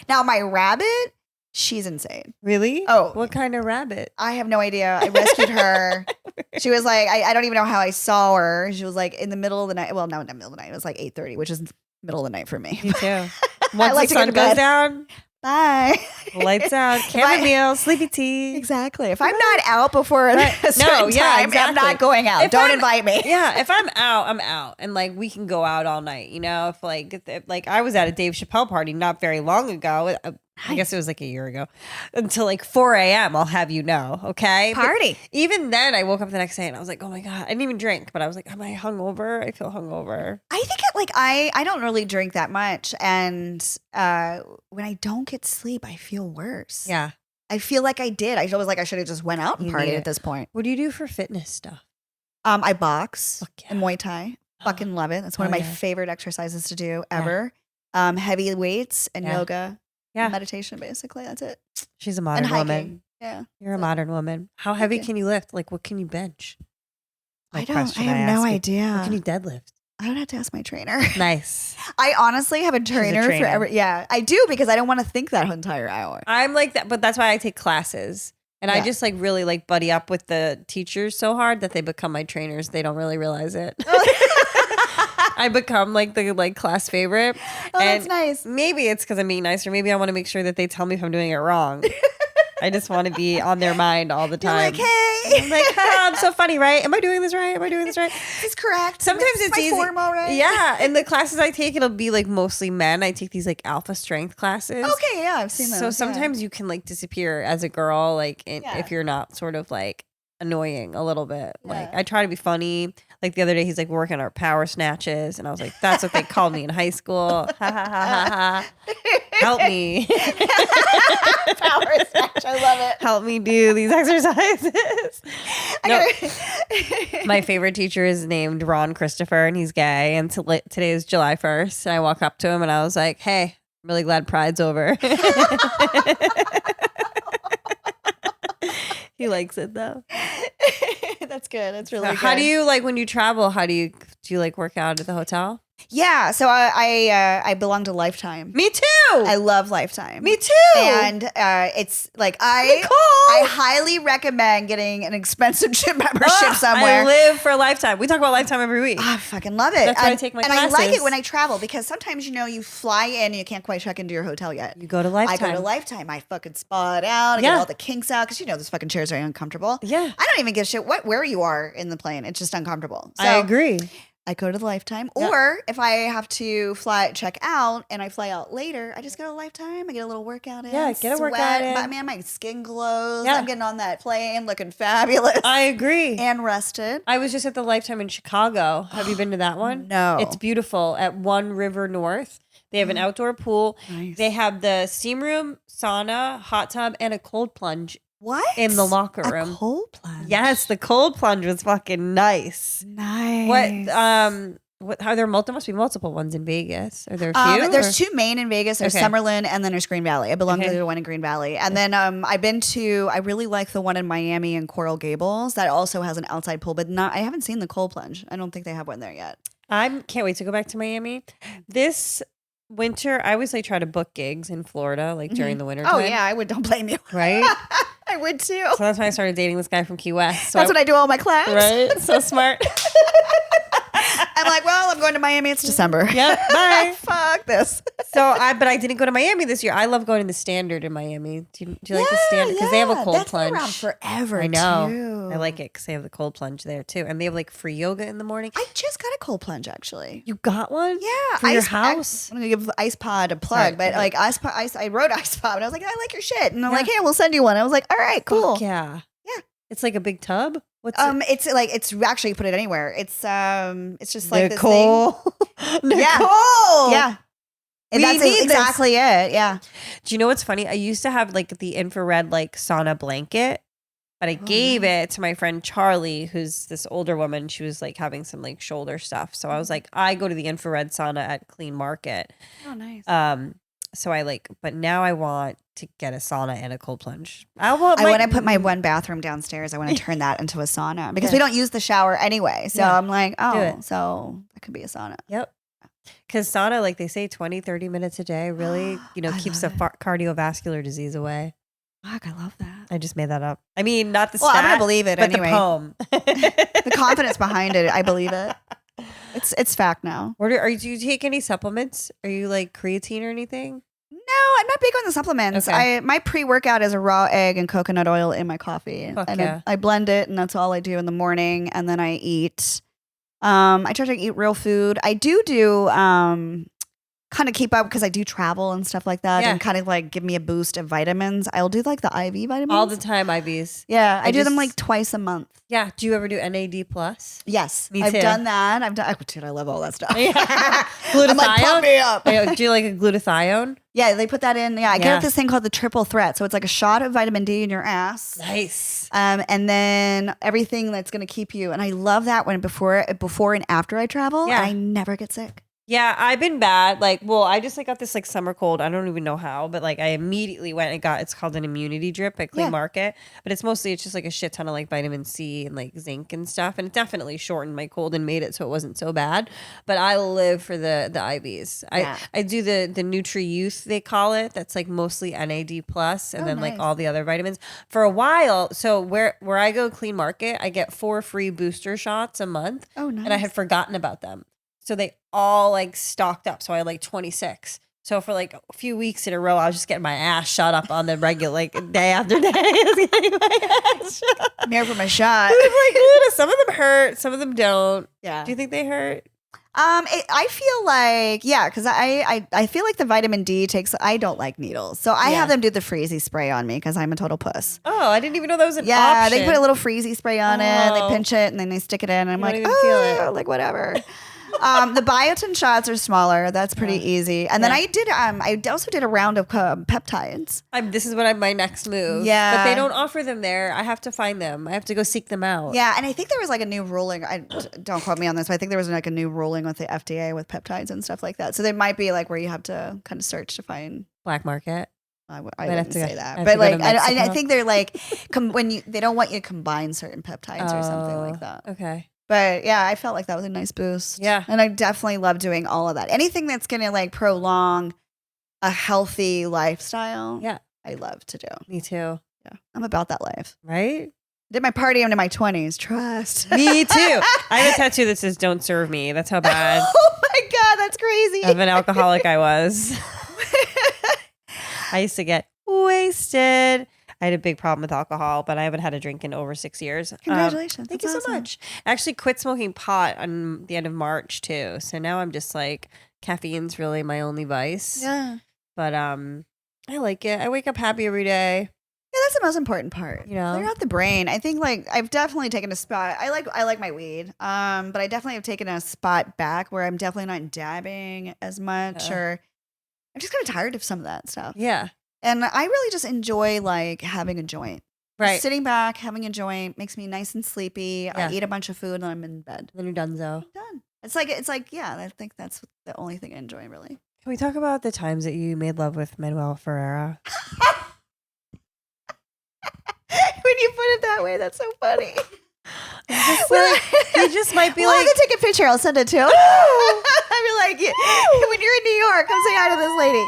Now, my rabbit, she's insane. Really? Oh. What kind of rabbit? I have no idea. I rescued her. She was like, I don't even know how I saw her. She was like in the middle of the night. Well, no, not middle of the night. It was like 8:30, which is middle of the night for me. Me too. Once like the to go sun to goes bed. down, Bye. lights out, chamomile, sleepy tea. Exactly. If I'm not out before a certain time, I'm exactly. not going out. Don't invite me. Yeah, if I'm out, I'm out, and like we can go out all night. You know, if like I was at a Dave Chappelle party not very long ago. I guess it was like a year ago. Until like 4 a.m. I'll have you know. Okay. Party. But even then, I woke up the next day and I was like, oh my god, I didn't even drink, but I was like, am I hungover? I feel hungover. I think I don't really drink that much, and when I don't get sleep, I feel worse. Yeah. I feel like I did. I was like, I should have just went out and You partied need at this point. What do you do for fitness stuff? I box Fuck yeah. and Muay Thai. Fucking love it. That's one of Oh, my yeah. favorite exercises to do ever. Heavy weights and Yeah. yoga. Yeah. And meditation, basically. That's it. She's a And modern hiking. woman. Yeah. You're a modern woman. How heavy you. can you lift? Like, what can you bench? I My don't. I question have no ask you. idea. What can you deadlift? I don't have to ask my trainer. Nice. I honestly have a trainer, for trainer. every. Yeah, I do because I don't want to think that entire hour. I'm like that, but that's why I take classes. And I Yeah. just like really like buddy up with the teachers so hard that they become my trainers. They don't really realize it. I become like the class favorite. Oh, that's And nice. Maybe it's because I'm being nice, or maybe I want to make sure that they tell me if I'm doing it wrong. I just want to be on their mind all the You're time. like, hey, I'm like, I'm so funny, right? Am I doing this right? Am I doing this right? is this correct? Sometimes Is it's my easy. form all right? Yeah, and the classes I take, it'll be like mostly men. I take these like alpha strength classes. Okay, yeah, I've seen those. So yeah. sometimes you can like disappear as a girl, like Yeah. if you're not sort of like annoying a little bit. Like Yeah. I try to be funny. Like the other day, he's like working our power snatches, and I was like, "That's what they called me in high school." Ha ha ha ha ha. Help me, Power snatch. I love it. help me do these exercises. No, Okay. my favorite teacher is named Ron Christopher, and he's gay. And today is July 1st, and I walk up to him, and I was like, "Hey, I'm really glad Pride's over." He likes it though. That's good. That's really So good. how do you like when you travel? How do you like work out at the hotel? Yeah, so I belong to Lifetime. Me too. I love Lifetime. Me too. And it's like I highly recommend getting an expensive gym membership somewhere. I live for Lifetime. We talk about Lifetime every week. I fucking love it. That's why I take my And I like classes. it when I travel because sometimes, you fly in and you can't quite check into your hotel yet. You go to I Lifetime. go to Lifetime. I fucking spa it out. I Yeah. get all the kinks out because those fucking chairs are uncomfortable. Yeah. I don't even give a shit where you are in the plane. It's just uncomfortable. So I agree. I go to the Lifetime. Yeah. Or if I have to check out and I fly out later, I just go to Lifetime. I get a little workout in. Yeah, get a workout sweat. in. But man, my skin glows. Yeah. I'm getting on that plane looking fabulous I agree. and rested. I was just at the Lifetime in Chicago. Have you been to that one? No. It's beautiful at One River North. They have an outdoor pool. Nice. They have the steam room, sauna, hot tub, and a cold plunge What? in the locker room. A cold plunge. Yes, the cold plunge was fucking nice. Nice. There must be multiple ones in Vegas. Are there a few? There's two main in Vegas. There's Okay. Summerlin and then there's Green Valley. I belong Okay. to the one in Green Valley. And then I really like the one in Miami and Coral Gables that also has an outside pool, but I haven't seen the cold plunge. I don't think they have one there yet. I can't wait to go back to Miami. This winter, I always try to book gigs in Florida, like during the winter Oh time. yeah, I would. Don't blame you. Right? I would too. So that's why I started dating this guy from Key West. So That's what I do all my class. Right? So smart. I'm like, well, I'm going to Miami. It's December. Yep. Bye. Fuck this. But I didn't go to Miami this year. I love going to the Standard in Miami. Do you like the Standard? Because they have a cold That's plunge. been around forever. I know. Too. I like it because they have the cold plunge there too, and they have like free yoga in the morning. I just got a cold plunge actually. You got one? Yeah, For your house? I'm gonna give Ice Pod a plug, Sorry. but like I wrote Ice Pod, and I was like, I like your shit, and I'm like, hey, we'll send you one. I was like, all right, cool. Fuck yeah. Yeah. It's like a big tub. What's it? It's like it's actually you put it anywhere. It's just like Nicole. this thing. Nicole. Yeah. And We that's need exactly it. Yeah. Do you know what's funny? I used to have like the infrared like sauna blanket, but I gave it to my friend Charlie, who's this older woman. She was like having some like shoulder stuff. So I was like, I go to the infrared sauna at Clean Market. Oh, nice. So but now I want to get a sauna and a cold plunge. I want to put my one bathroom downstairs. I want to turn that into a sauna because we don't use the shower anyway. So I'm like, so that could be a sauna. Yep. Because sauna, like they say, 20, 30 minutes a day really, keeps the cardiovascular disease away. Fuck, I love that. I just made that up. I mean, not the Well, stat, I'm going to believe it but anyway. the poem. The confidence behind it, I believe it. It's fact now. Do you take any supplements? Are you like creatine or anything? No, I'm not big on the supplements. Okay. My pre-workout is a raw egg and coconut oil in my coffee. Fuck and yeah. I blend it, and that's all I do in the morning. And then I eat. I try to eat real food. I do kind of keep up because I do travel and stuff like that, and kind of like give me a boost of vitamins. I'll do like the IV vitamins All the time, IVs. Yeah, I do them just- like twice a month. Yeah. Do you ever do NAD plus? Yes, Me I've too. done that. Dude, I love all that stuff. Glutathione? I'm like, pump me up. Do you like a glutathione? Yeah, they put that in. Yeah, I Yeah. get this thing called the triple threat. So it's like a shot of vitamin D in your ass. Nice. And then everything that's going to keep you. And I love that when before and after I travel, Yeah. and I never get sick. Yeah, I've been bad. I just got this like summer cold. I don't even know how, but like I immediately went and it's called an immunity drip at Clean Market. But it's just like a shit ton of like vitamin C and like zinc and stuff. And it definitely shortened my cold and made it so it wasn't so bad. But I live for the IVs. I do the Nutri Youth, they call it. That's like mostly NAD plus and then like all the other vitamins. For a while, so where I go Clean Market, I get 4 free booster shots a month. Oh, nice. And I had forgotten about them. So they all like stocked up. So I had like 26. So for like a few weeks in a row, I was just getting my ass shot up on the regular, like day after day. I was getting my ass shot. I'm here for my shot. Some of them hurt, some of them don't. Yeah. Do you think they hurt? I feel like, because I feel like the vitamin D I don't like needles. So I have them do the freezy spray on me because I'm a total puss. Oh, I didn't even know that was an option. Yeah, they put a little freezy spray on it. They Oh. pinch it and then they stick it in. And I'm You like, don't even feel it. like whatever. The biotin shots are smaller. That's pretty easy. And then I also did a round of peptides. This is my next move. Yeah. But they don't offer them there. I have to find them. I have to go seek them out. Yeah, and I think there was like a new ruling. Don't quote me on this, but I think there was like a new ruling with the FDA with peptides and stuff like that. So there might be like where you have to kind of search to find. Black market. I have wouldn't to go- say that, I have but to go to like I Mexico. think they're like they don't want you to combine certain peptides or something like that. Okay. But yeah, I felt like that was a nice boost. Yeah. And I definitely love doing all of that. Anything that's going to like prolong a healthy lifestyle. Yeah. I love to do. Me too. Yeah. I'm about that life. Right? I did my party into my 20s. Trust. Me too. I have a tattoo that says "Don't serve me." That's how bad Oh my God, that's crazy. of an alcoholic I was. I used to get wasted. I had a big problem with alcohol, but I haven't had a drink in over 6 years. Congratulations. Thank That's you so awesome. much. I actually quit smoking pot on the end of March too. So now I'm just like, caffeine's really my only vice. Yeah. But I like it. I wake up happy every day. Yeah, that's the most important part. You know? Clear out the brain. I think like I've definitely taken a spot. I like my weed. But I definitely have taken a spot back where I'm definitely not dabbing as much or I'm just kind of tired of some of that stuff. Yeah. And I really just enjoy like having a joint. Right. Just sitting back, having a joint makes me nice and sleepy. Yeah. I eat a bunch of food and I'm in bed. Then you're donezo. I'm done. It's like, yeah, I think that's the only thing I enjoy really. Can we talk about the times that you made love with Manuel Ferrara? When you put it that way, that's so funny. Just like, he just might be We'll like, have to take a picture. I'll send it to him. I'll be like, when you're in New York, come say hi to this lady.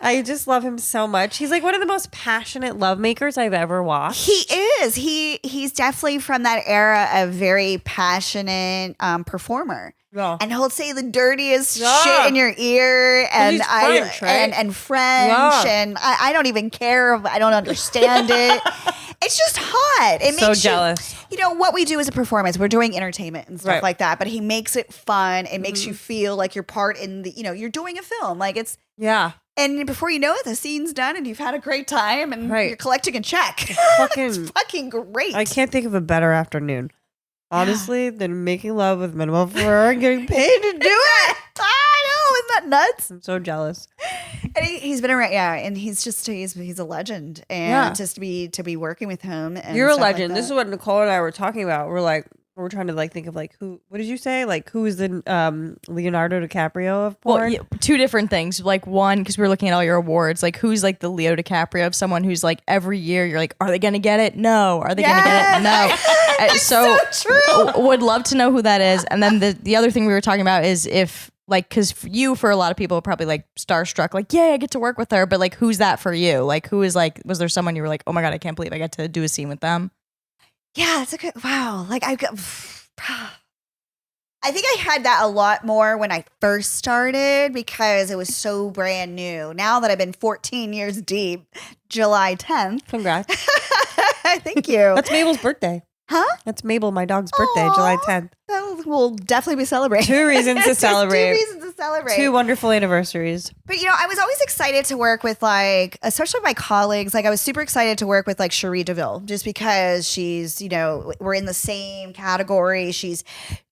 I just love him so much. He's like one of the most passionate love makers I've ever watched. He is. He's definitely from that era of very passionate performer. Yeah. And he'll say the dirtiest shit in your ear, and he's French, right? and French, and I don't even care. I don't understand it. It's just hot. It So makes jealous. You know what we do as a performance. We're doing entertainment and stuff like that, but he makes it fun. It makes you feel like you're part in the. You're doing a film. Like it's And before you know it, the scene's done, and you've had a great time, and you're collecting a check. It's fucking great. I can't think of a better afternoon. Honestly, than making love with Manuel Ferrara and getting paid to do it. I know, isn't that nuts? I'm so jealous. And he's been around, and he's a legend, and just to be working with him. And you're a stuff like legend. that. This is what Nicole and I were talking about. We're trying to like think of like who. What did you say? Like who is the Leonardo DiCaprio of porn? Well, yeah, two different things. Like one, because we were looking at all your awards. Like who's like the Leo DiCaprio of someone who's like every year you're like, are they gonna get it? No. Are they gonna get it? No. So true. Would love to know who that is. And then the other thing we were talking about is if like, because for a lot of people probably like starstruck, like yeah, I get to work with her, but like who's that for you? Like who is like, was there someone you were like, oh my god, I can't believe I get to do a scene with them? Yeah, it's a good wow. Like I think I had that a lot more when I first started because it was so brand new. Now that I've been 14 years deep, July 10th. Congrats. Thank you. That's Mabel's birthday. Huh? That's Mabel, my dog's birthday, July 10th. That will definitely be celebrated. 2 reasons to celebrate. 2 reasons to celebrate. 2 wonderful anniversaries. But I was always excited to work with like, especially my colleagues. Like I was super excited to work with like Cherie DeVille just because she's, we're in the same category.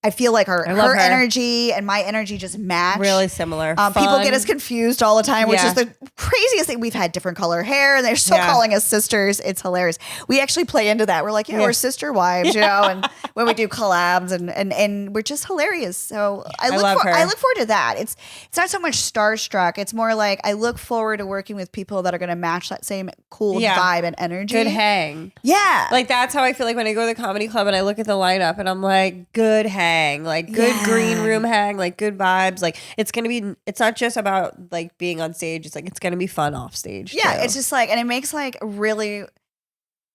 I feel like her energy and my energy just match. Really similar. People get us confused all the time, which is the craziest thing. We've had different color hair and they're still calling us sisters. It's hilarious. We actually play into that. We're like, we're sister wives, and when we do collabs and we're just hilarious. So I look forward to that. It's not so much starstruck. It's more like I look forward to working with people that are going to match that same cool vibe and energy. Good hang. Yeah. Like that's how I feel like when I go to the comedy club and I look at the lineup and I'm like, good hang. Like good green room hang, like good vibes. Like it's not just about like being on stage. It's like it's gonna be fun off stage. Yeah, too. it's just like, and it makes like really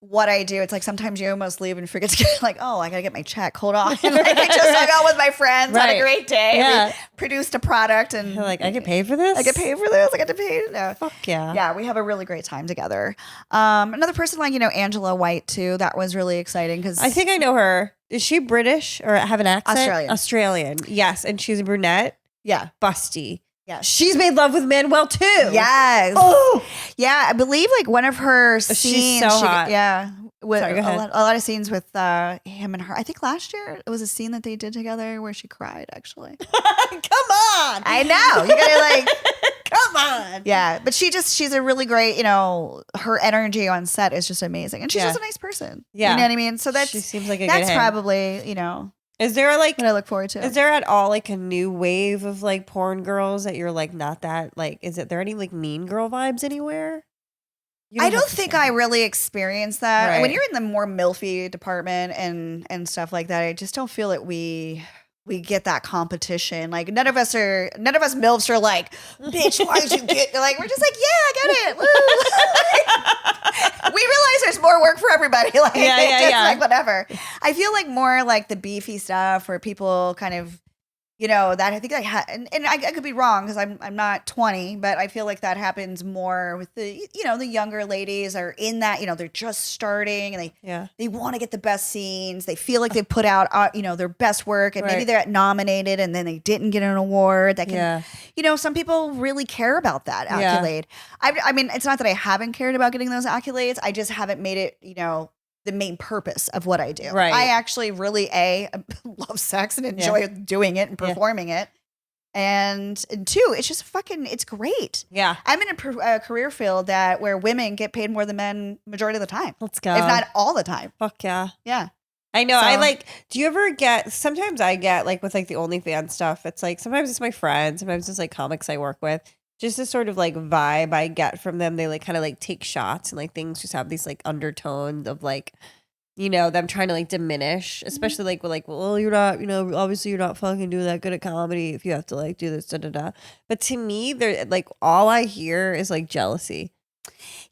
what I do. It's like sometimes you almost leave and forget to get like, oh, I gotta get my check. Hold on. Like I just hung out with my friends, had a great day. Yeah. We produced a product and you're like, I get paid for this? I get paid for this. I get to pay. No. Fuck yeah. Yeah, we have a really great time together. Another person like, Angela White too. That was really exciting because I think I know her. Is she British or have an accent? Australian. Yes. And she's a brunette. Yeah. Busty. Yeah. She's made love with Manuel too. Yes. Oh. Yeah. I believe like one of her scenes. She's so hot. Yeah. With Sorry, go ahead. a lot of scenes with him and her. I think last year it was a scene that they did together where she cried actually. Come on. I know. You gotta like come on. Yeah. But she's a really great, her energy on set is just amazing. And she's just a nice person. Yeah. You know what I mean? So she seems like that's good probably, Is there like what I look forward to. Is there at all like a new wave of like porn girls that you're like not that like there any like mean girl vibes anywhere? I don't think I really experienced that. Right. When you're in the more milfy department and stuff like that, I just don't feel that we get that competition. Like none of us milfs are like, bitch, why did you get like we're just like, yeah, I get it. Woo. We realize there's more work for everybody. Like like whatever. I feel like more like the beefy stuff where people kind of that I think and I could be wrong because I'm not 20, but I feel like that happens more with the the younger ladies are in that they're just starting and they want to get the best scenes. They feel like they put out their best work and maybe they're nominated and then they didn't get an award. That can some people really care about that accolade. I mean, it's not that I haven't cared about getting those accolades. I just haven't made it the main purpose of what I do. Right. I actually really love sex and enjoy doing it and performing it. And 2, it's just it's great. Yeah. I'm in a career field where women get paid more than men majority of the time. Let's go. If not all the time. Fuck yeah. Yeah. I know. So, I do you ever sometimes I get like with like the OnlyFans stuff, it's like sometimes it's my friends, sometimes it's like comics I work with. Just this sort of like vibe I get from them. They like kind of like take shots and like things just have these like undertones of like, them trying to like diminish, especially like, well, you're not, obviously you're not fucking doing that good at comedy if you have to like do this, da da da. But to me, they're like, all I hear is like jealousy.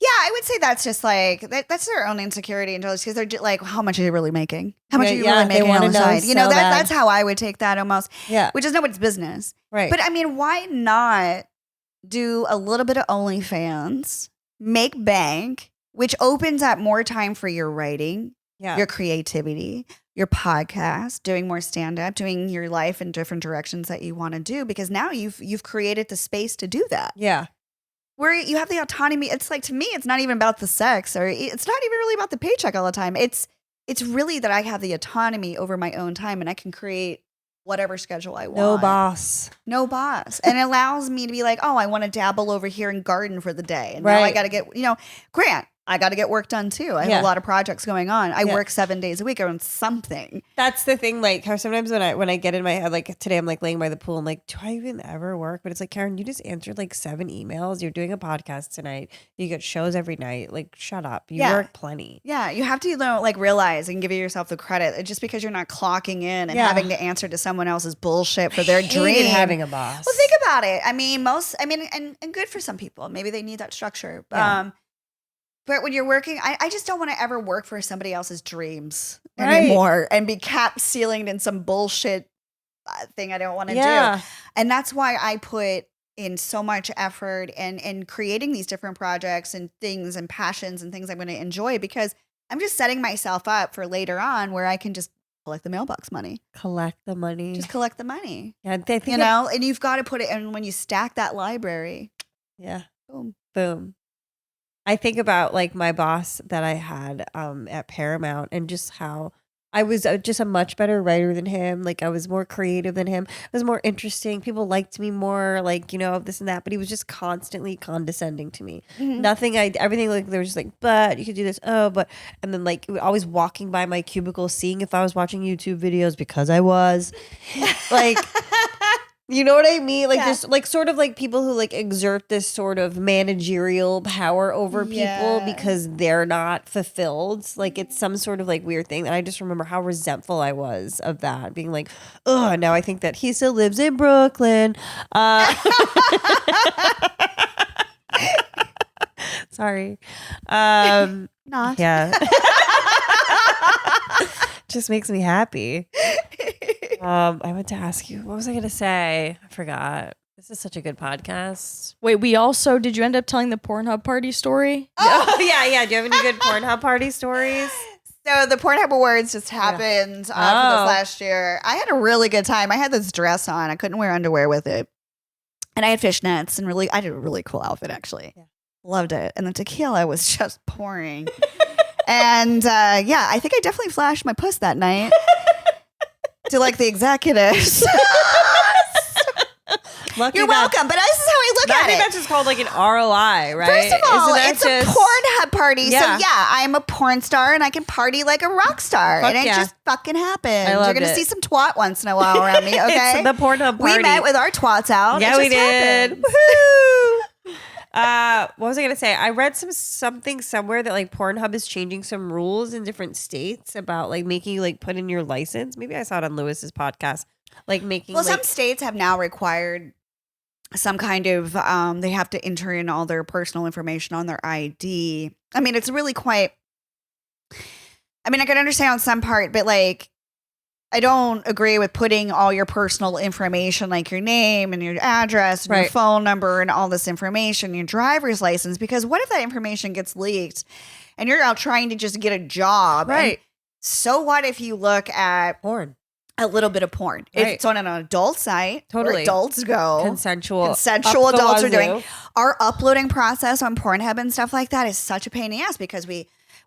Yeah, I would say that's just like that's their own insecurity and jealousy, because they're just like, how much are you really making? How much are you really making on the side? That's how I would take that almost. Yeah, which is nobody's business, right? But I mean, why not do a little bit of OnlyFans, make bank, which opens up more time for your writing, your creativity, your podcast, doing more stand up, doing your life in different directions that you want to do, because now you've created the space to do that. Yeah. Where you have the autonomy. It's like, to me, it's not even about the sex, or it's not even really about the paycheck all the time. It's really that I have the autonomy over my own time, and I can create whatever schedule I want. No boss. And it allows me to be like, oh, I want to dabble over here and garden for the day. And now I got to get, Grant, I got to get work done too. I have a lot of projects going on. I work 7 days a week on something. That's the thing. Like, how sometimes when I get in my head, like today I'm like laying by the pool, I'm like, do I even ever work? But it's like, Kerryn, you just answered like 7 emails. You're doing a podcast tonight. You get shows every night. Like, shut up. You work plenty. Yeah. You have to like realize and give yourself the credit. Just because you're not clocking in and having to answer to someone else's bullshit for their dream. Having a boss. Well, think about it. I mean, and good for some people. Maybe they need that structure. But when you're working, I just don't want to ever work for somebody else's dreams anymore and be cap ceilinged in some bullshit thing I don't want to do. And that's why I put in so much effort in creating these different projects and things and passions and things I'm going to enjoy, because I'm just setting myself up for later on where I can just collect the mailbox money. Collect the money. Just collect the money. Yeah, they think and you've got to put it in when you stack that library. Yeah. Boom. I think about like my boss that I had at Paramount, and just how I was just a much better writer than him. Like, I was more creative than him. I was more interesting. People liked me more, like, this and that. But he was just constantly condescending to me. Mm-hmm. Everything, like, they were just like, but you could do this. Oh, but, and then like always walking by my cubicle, seeing if I was watching YouTube videos, because I was like. You know what I mean? Like, there's like sort of like people who like exert this sort of managerial power over people because they're not fulfilled. Like, it's some sort of like weird thing. And I just remember how resentful I was of that, being like, oh, now I think that he still lives in Brooklyn. Sorry. Not. Yeah. Just makes me happy. I meant to ask you, what was I going to say? I forgot. This is such a good podcast. Wait, did you end up telling the Pornhub party story? Oh, yeah. Do you have any good Pornhub party stories? So the Pornhub Awards just happened for this last year. I had a really good time. I had this dress on. I couldn't wear underwear with it. And I had fishnets, and I did a really cool outfit, actually. Yeah. Loved it. And the tequila was just pouring. And I think I definitely flashed my puss that night. To like the executives. You're welcome, but this is how I look at it. I think that's just called like an ROI, right? First of all, it's a Pornhub party. Yeah. So I am a porn star and I can party like a rock star. It just fucking happens. You're going to see some twat once in a while around me, okay? It's the Pornhub party. We met with our twats out. Yeah, we did. Woohoo! What was I gonna say? I read something somewhere that like Pornhub is changing some rules in different states about like making you like put in your license. Maybe I saw it on Lewis's podcast. Like making some states have now required some kind of they have to enter in all their personal information on their ID. I mean, it's really quite. I mean, I can understand on some part, but like, I don't agree with putting all your personal information, like your name and your address and your phone number and all this information, your driver's license, because what if that information gets leaked and you're out trying to just get a job? Right. And so what if you look at porn? A little bit of porn. Right. It's on an adult site. Totally. Where adults go. Consensual Adults are doing. Our uploading process on Pornhub and stuff like that is such a pain in the ass because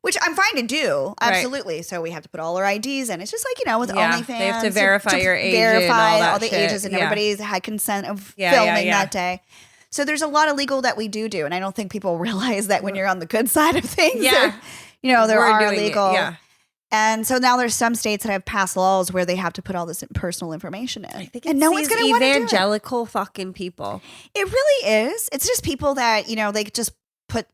which I'm fine to do. Absolutely. Right. So we have to put all our IDs in. It's just like, with OnlyFans. They have to verify your age. Verify and all the shit. ages, and everybody's had consent of filming that day. So there's a lot of legal that we do. And I don't think people realize that when you're on the good side of things. Yeah. There are legal. Yeah. And so now there's some states that have passed laws where they have to put all this personal information in. I think and no one's going to want to do it. Evangelical fucking people. It really is. It's just people that, they just put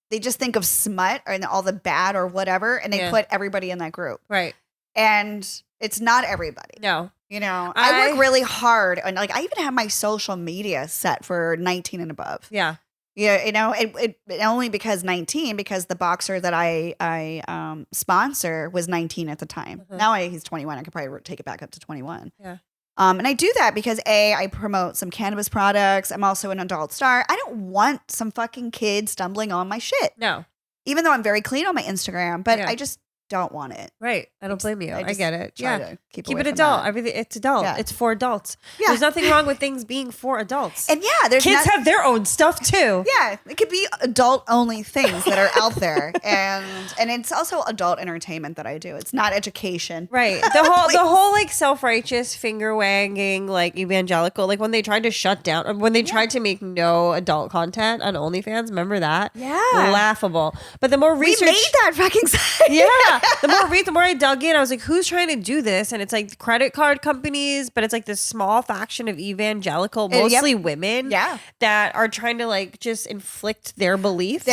they just think of smut and all the bad or whatever, and they put everybody in that group. Right. And it's not everybody. No. You know, I work really hard, and like I even have my social media set for 19 and above. Yeah. Yeah, you know, it only because 19, because the boxer that I sponsor was 19 at the time. Now he's 21. I could probably take it back up to 21. Yeah. And I do that because I promote some cannabis products. I'm also an adult star. I don't want some fucking kid stumbling on my shit. No. Even though I'm very clean on my Instagram, but I just don't want it. Right. I don't blame you. I get it. Yeah. Keep away it from adult. that. Everything. It's adult. Yeah. It's for adults. Yeah. There's nothing wrong with things being for adults. And there's kids have their own stuff too. Yeah, it could be adult only things that are out there, and it's also adult entertainment that I do. It's not education, Right. The whole like self-righteous finger wagging like evangelical, like when they tried to shut down, or when they tried to make no adult content on OnlyFans. Remember that? Yeah. Laughable. But the more research, we made that fucking site. yeah. The more I dug in, I was like, who's trying to do this? And it's like credit card companies, but it's like this small faction of evangelical, mostly women, that are trying to like just inflict their beliefs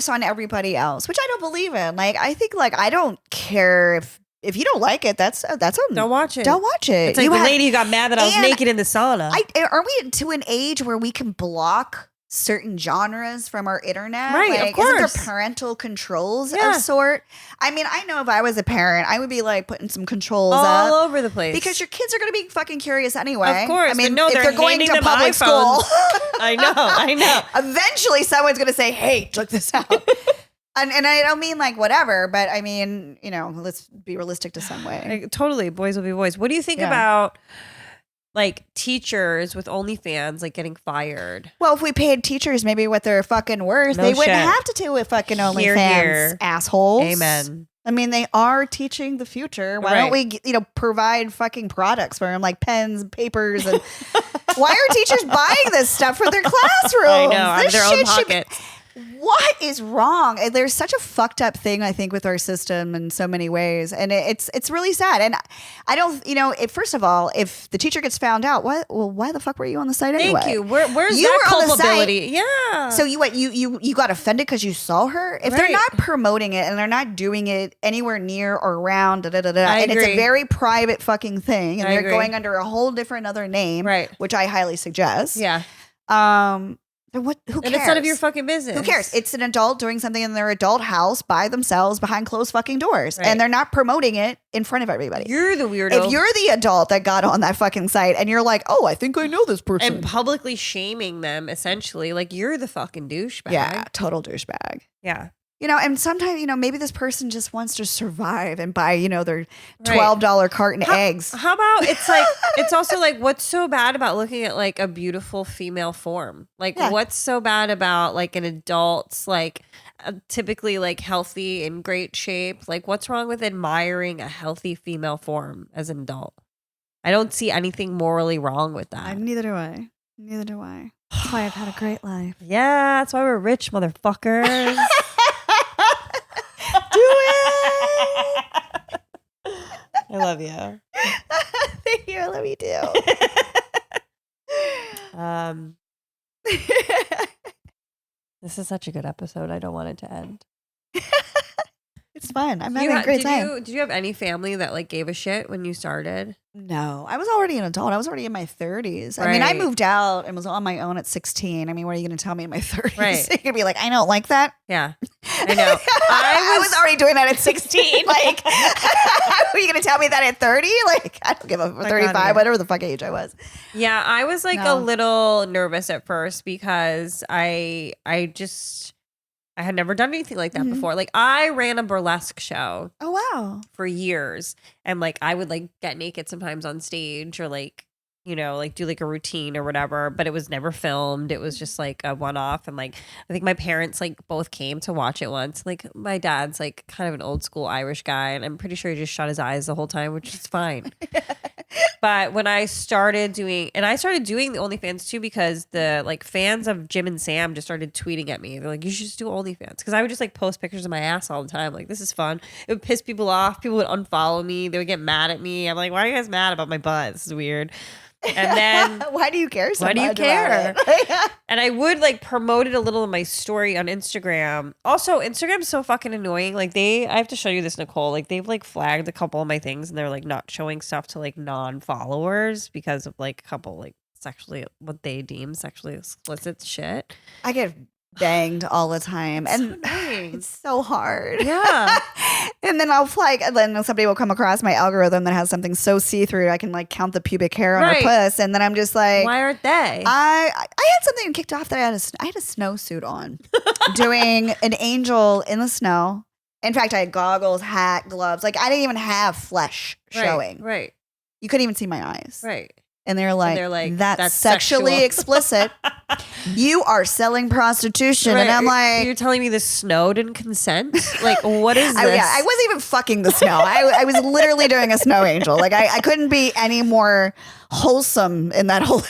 on everybody else, which I don't believe in. Like, I think like I don't care if you don't like it, that's don't watch it. Don't watch it. It's like the lady who got mad that I was naked in the sauna. Are we to an age where we can block certain genres from our internet? Right, like, of course. Isn't there parental controls of sort? I mean, I know if I was a parent, I would be like putting some controls all up over the place, because your kids are going to be fucking curious anyway. Of course. I mean, no, if they're going to public school, I know. Eventually, someone's going to say, "Hey, check this out." And I don't mean like whatever, but I mean, you know, let's be realistic to some way. Totally, boys will be boys. What do you think about like teachers with OnlyFans like getting fired? Well, if we paid teachers maybe what they're fucking worth, they wouldn't have to do with fucking OnlyFans, assholes. Amen. I mean, they are teaching the future. Why don't we, provide fucking products for them, like pens, papers, and why are teachers buying this stuff for their classrooms? I know, out of their own pockets. What is wrong? And there's such a fucked up thing, I think, with our system in so many ways, and it's really sad. And I don't, first of all, if the teacher gets found out, why the fuck were you on the site anyway? Thank you. Where's that culpability? Yeah. So you got offended because you saw her? If they're not promoting it and they're not doing it anywhere near or around, and it's a very private fucking thing, and they're going under a whole different other name, which I highly suggest. Yeah. Who cares? And it's none of your fucking business. Who cares? It's an adult doing something in their adult house by themselves behind closed fucking doors. And they're not promoting it in front of everybody. You're the weirdo. If you're the adult that got on that fucking site and you're like, oh, I think I know this person. And publicly shaming them, essentially. Like, you're the fucking douchebag. Yeah, total douchebag. Yeah. And sometimes, maybe this person just wants to survive and buy, their $12 carton eggs. How about it's also like, what's so bad about looking at like a beautiful female form? Like, what's so bad about like an adult's like typically like healthy and great shape? Like, what's wrong with admiring a healthy female form as an adult? I don't see anything morally wrong with that. Neither do I. That's why I've had a great life. Yeah, that's why we're rich, motherfuckers. Do it. I love you. Thank you. I love you too. This is such a good episode. I don't want it to end. It's fun. I'm having a great time. Did you have any family that like gave a shit when you started? No, I was already an adult. I was already in my 30s. I mean, I moved out and was on my own at 16. I mean, what are you going to tell me in my 30s? Right. You're going to be like, I don't like that. Yeah, I know. I was already doing that at 16. Like, are you going to tell me that at 30? Like, I don't give a 35, whatever the fuck age I was. Yeah, I was like a little nervous at first because I had never done anything like that before. Like, I ran a burlesque show. Oh, wow. For years. And like, I would like get naked sometimes on stage or like, like do like a routine or whatever, but it was never filmed. It was just like a one-off. And like, I think my parents like both came to watch it once. Like, my dad's like kind of an old school Irish guy, and I'm pretty sure he just shut his eyes the whole time, which is fine. But when I started doing the OnlyFans too, because the like fans of Jim and Sam just started tweeting at me. They're like, you should just do OnlyFans. Because I would just like post pictures of my ass all the time. Like, this is fun. It would piss people off. People would unfollow me. They would get mad at me. I'm like, why are you guys mad about my butt? This is weird. And then why do you care so why much? do you care? About it? And I would like promote it a little in my story on Instagram. Also, Instagram's so fucking annoying. Like I have to show you this, Nicole. Like they've like flagged a couple of my things and they're like not showing stuff to like non-followers because of like a couple like sexually what they deem sexually explicit shit. I get banged all the time, and it's so hard. Yeah. And then I'll flag, and then somebody will come across my algorithm that has something so see-through I can like count the pubic hair on her puss, and then I'm just like, why aren't they? I had something kicked off that I had a snowsuit on, doing an angel in the snow. In fact, I had goggles, hat, gloves. Like I didn't even have flesh showing. Right. You couldn't even see my eyes. Right. And they're like, that's sexual. sexually explicit. You are selling prostitution. Right. And I'm like, you're telling me the snow didn't consent? Like, what is this? I wasn't even fucking the snow. I was literally doing a snow angel. Like I couldn't be any more wholesome in that whole.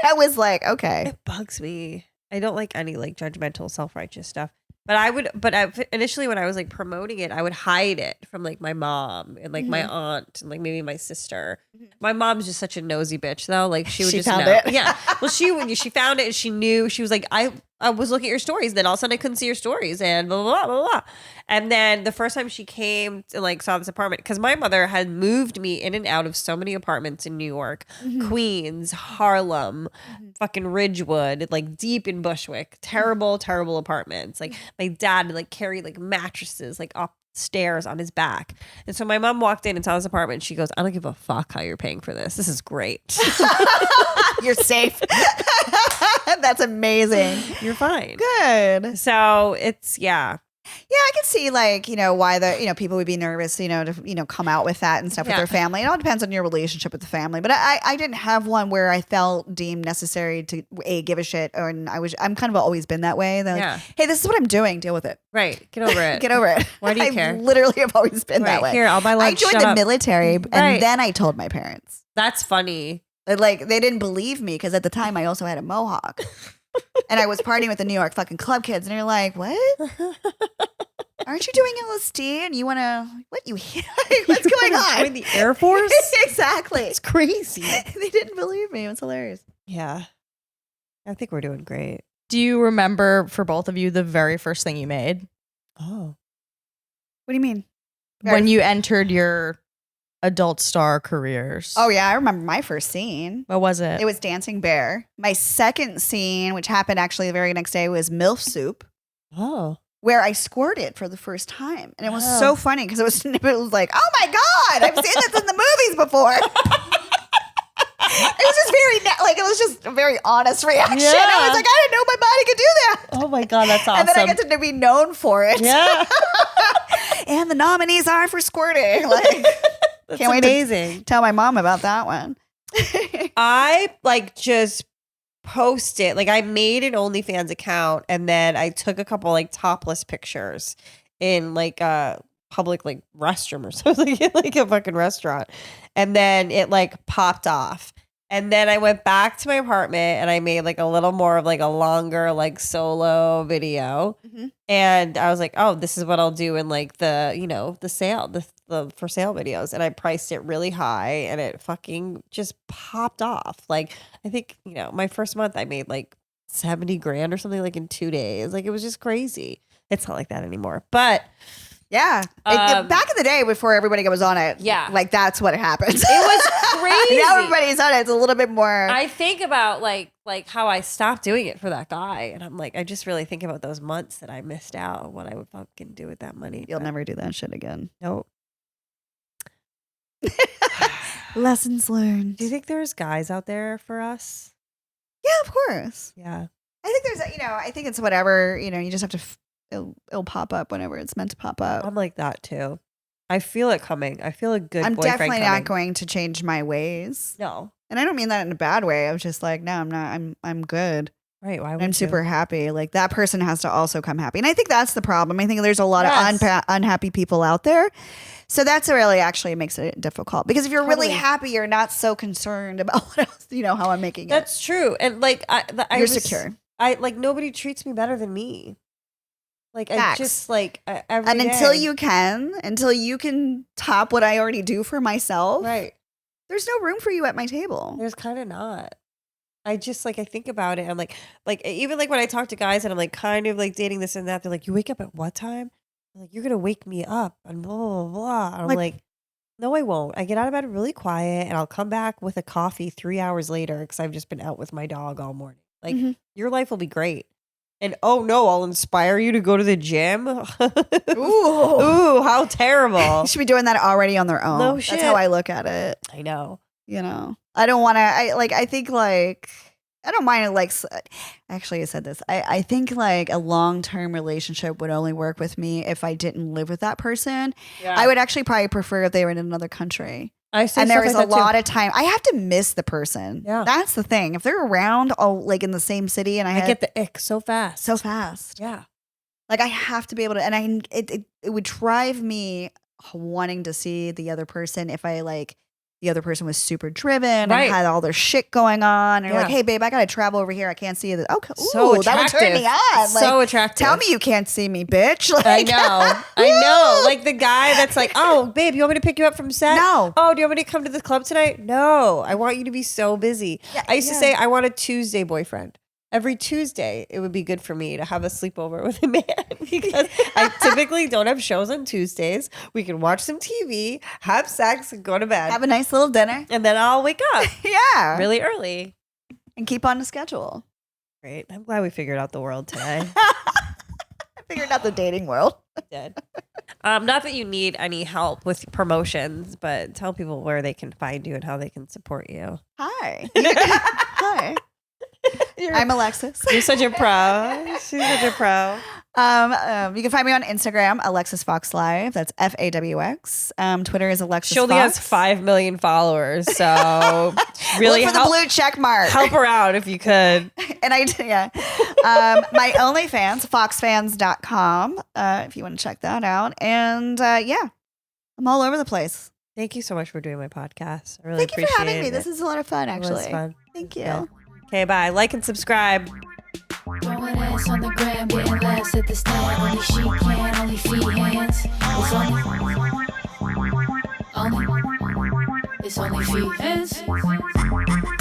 I was like, okay. It bugs me. I don't like any like judgmental, self-righteous stuff. But initially when I was like promoting it, I would hide it from like my mom and like my aunt and like maybe my sister. My mom's just such a nosy bitch though. Like she would just found know. it. Yeah. Well, she found it and she knew. She was like, I was looking at your stories. Then all of a sudden I couldn't see your stories and blah, blah, blah, blah, blah. And then the first time she came to like saw this apartment, because my mother had moved me in and out of so many apartments in New York, Queens, Harlem, fucking Ridgewood, like deep in Bushwick, terrible, terrible apartments. Like my dad would like carry like mattresses like upstairs on his back. And so my mom walked in and saw this apartment and she goes, I don't give a fuck how you're paying for this. This is great. You're safe. That's amazing. You're fine. Good. So it's, yeah. Yeah, I can see like, why people would be nervous, to, come out with that and stuff with their family. It all depends on your relationship with the family. But I didn't have one where I felt deemed necessary to give a shit. I'm kind of always been that way. They're like, hey, this is what I'm doing. Deal with it. Right. Get over it. Get over it. Why do you care? I literally have always been that way. Here, I'll buy lunch. I joined Shut the up. military and then I told my parents. That's funny. Like they didn't believe me because at the time I also had a mohawk. And I was partying with the New York fucking club kids, and they're like, "What? Aren't you doing LSD? And you want to? What you? What's going on? Join the Air Force? Exactly. It's crazy. They didn't believe me. It was hilarious. Yeah, I think we're doing great. Do you remember, for both of you, the very first thing you made? Oh, what do you mean? When you entered your adult star careers? Oh yeah, I remember my first scene. What was it? It was Dancing Bear. My second scene, which happened actually the very next day, was MILF Soup. Oh. Where I squirted for the first time. And it was so funny because it was like, oh my God, I've seen this in the movies before. It was just it was just a very honest reaction. Yeah. I was like, I didn't know my body could do that. Oh my God, that's awesome. And then I get to be known for it. Yeah. And the nominees are for squirting. Like, That's can't wait amazing. to tell my mom about that one. I like just posted, like I made an OnlyFans account and then I took a couple like topless pictures in like a public like restroom or something, like a fucking restaurant. And then it like popped off. And then I went back to my apartment and I made like a little more of like a longer like solo video. And I was like, oh, this is what I'll do in like the, the sale, the for sale videos. And I priced it really high and it fucking just popped off. Like, I think, my first month I made like 70 grand or something like in 2 days. Like, it was just crazy. It's not like that anymore. But yeah. Back in the day before everybody was on it. Yeah. Like that's what happens. it was crazy. Now everybody's on it. It's a little bit more. I think about like how I stopped doing it for that guy. And I'm like, I just really think about those months that I missed out on what I would fucking do with that money. You'll never do that shit again. Nope. Lessons learned. Do you think there's guys out there for us? Yeah, of course. Yeah. I think there's, I think it's whatever, you just have to, it'll pop up whenever it's meant to pop up. I'm like that too. I feel it coming. I feel a good I'm boyfriend definitely coming. not going to change my ways. No. And I don't mean that in a bad way. I'm just like, no, I'm not. I'm good. Right. Why would I'm you? super happy. Like that person has to also come happy. And I think that's the problem. I think there's a lot Yes. of unhappy people out there. So that's really actually makes it difficult because if you're really Totally. happy, you're not so concerned about what else, how I'm making it. That's true. And like, You're secure. I like nobody treats me better than me. Like Facts. I just like every And day. until you can top what I already do for myself. Right. There's no room for you at my table. There's kind of not. I just like I think about it. I'm like even like when I talk to guys and I'm like kind of like dating this and that. They're like, you wake up at what time? I'm like, you're gonna wake me up and blah blah blah. And I'm like, no, I won't. I get out of bed really quiet and I'll come back with a coffee 3 hours later because I've just been out with my dog all morning. Like your life will be great. And oh no, I'll inspire you to go to the gym. Ooh, how terrible! You should be doing that already on their own. No shit. That's how I look at it. I know. You know, I don't want to. I think like I don't mind. Like, actually, I said this. I think like a long-term relationship would only work with me if I didn't live with that person. Yeah. I would actually probably prefer if they were in another country. And there is a lot of time. I have to miss the person. Yeah, that's the thing. If they're around, like in the same city, and I get the ick so fast. Yeah, like I have to be able to. And it would drive me wanting to see the other person if I like. The other person was super driven and had all their shit going on. And like, hey, babe, I got to travel over here. I can't see you. Okay. Ooh, that would turn me on. Like, so attractive. Tell me you can't see me, bitch. Like, I know. Like the guy that's like, oh, babe, you want me to pick you up from set? No. Oh, do you want me to come to the club tonight? No. I want you to be so busy. Yeah, I used to say I want a Tuesday boyfriend. Every Tuesday, it would be good for me to have a sleepover with a man because I typically don't have shows on Tuesdays. We can watch some TV, have sex, and go to bed. Have a nice little dinner. And then I'll wake up. Yeah. Really early. And keep on the schedule. Great. I'm glad we figured out the world today. I figured out the dating world. I did. Not that you need any help with promotions, but tell people where they can find you and how they can support you. Hi. Hi. I'm Alexis. You're such a pro. She's such a pro. You can find me on Instagram, Alexis Fawx Live. That's FAWX. Twitter is Alexis She only Fawx. has 5 million followers, so really look for the blue check mark. Help her out if you could. And my OnlyFans, foxfans.com, if you want to check that out. And I'm all over the place. Thank you so much for doing my podcast. I really appreciate it. Thank you for having me. This is a lot of fun, actually. It was fun. Thank you. Yeah. Okay, bye. Like and subscribe. Throwing ass on the gram, getting laughs at the stand. Only she can, only feehans. It's only feehans.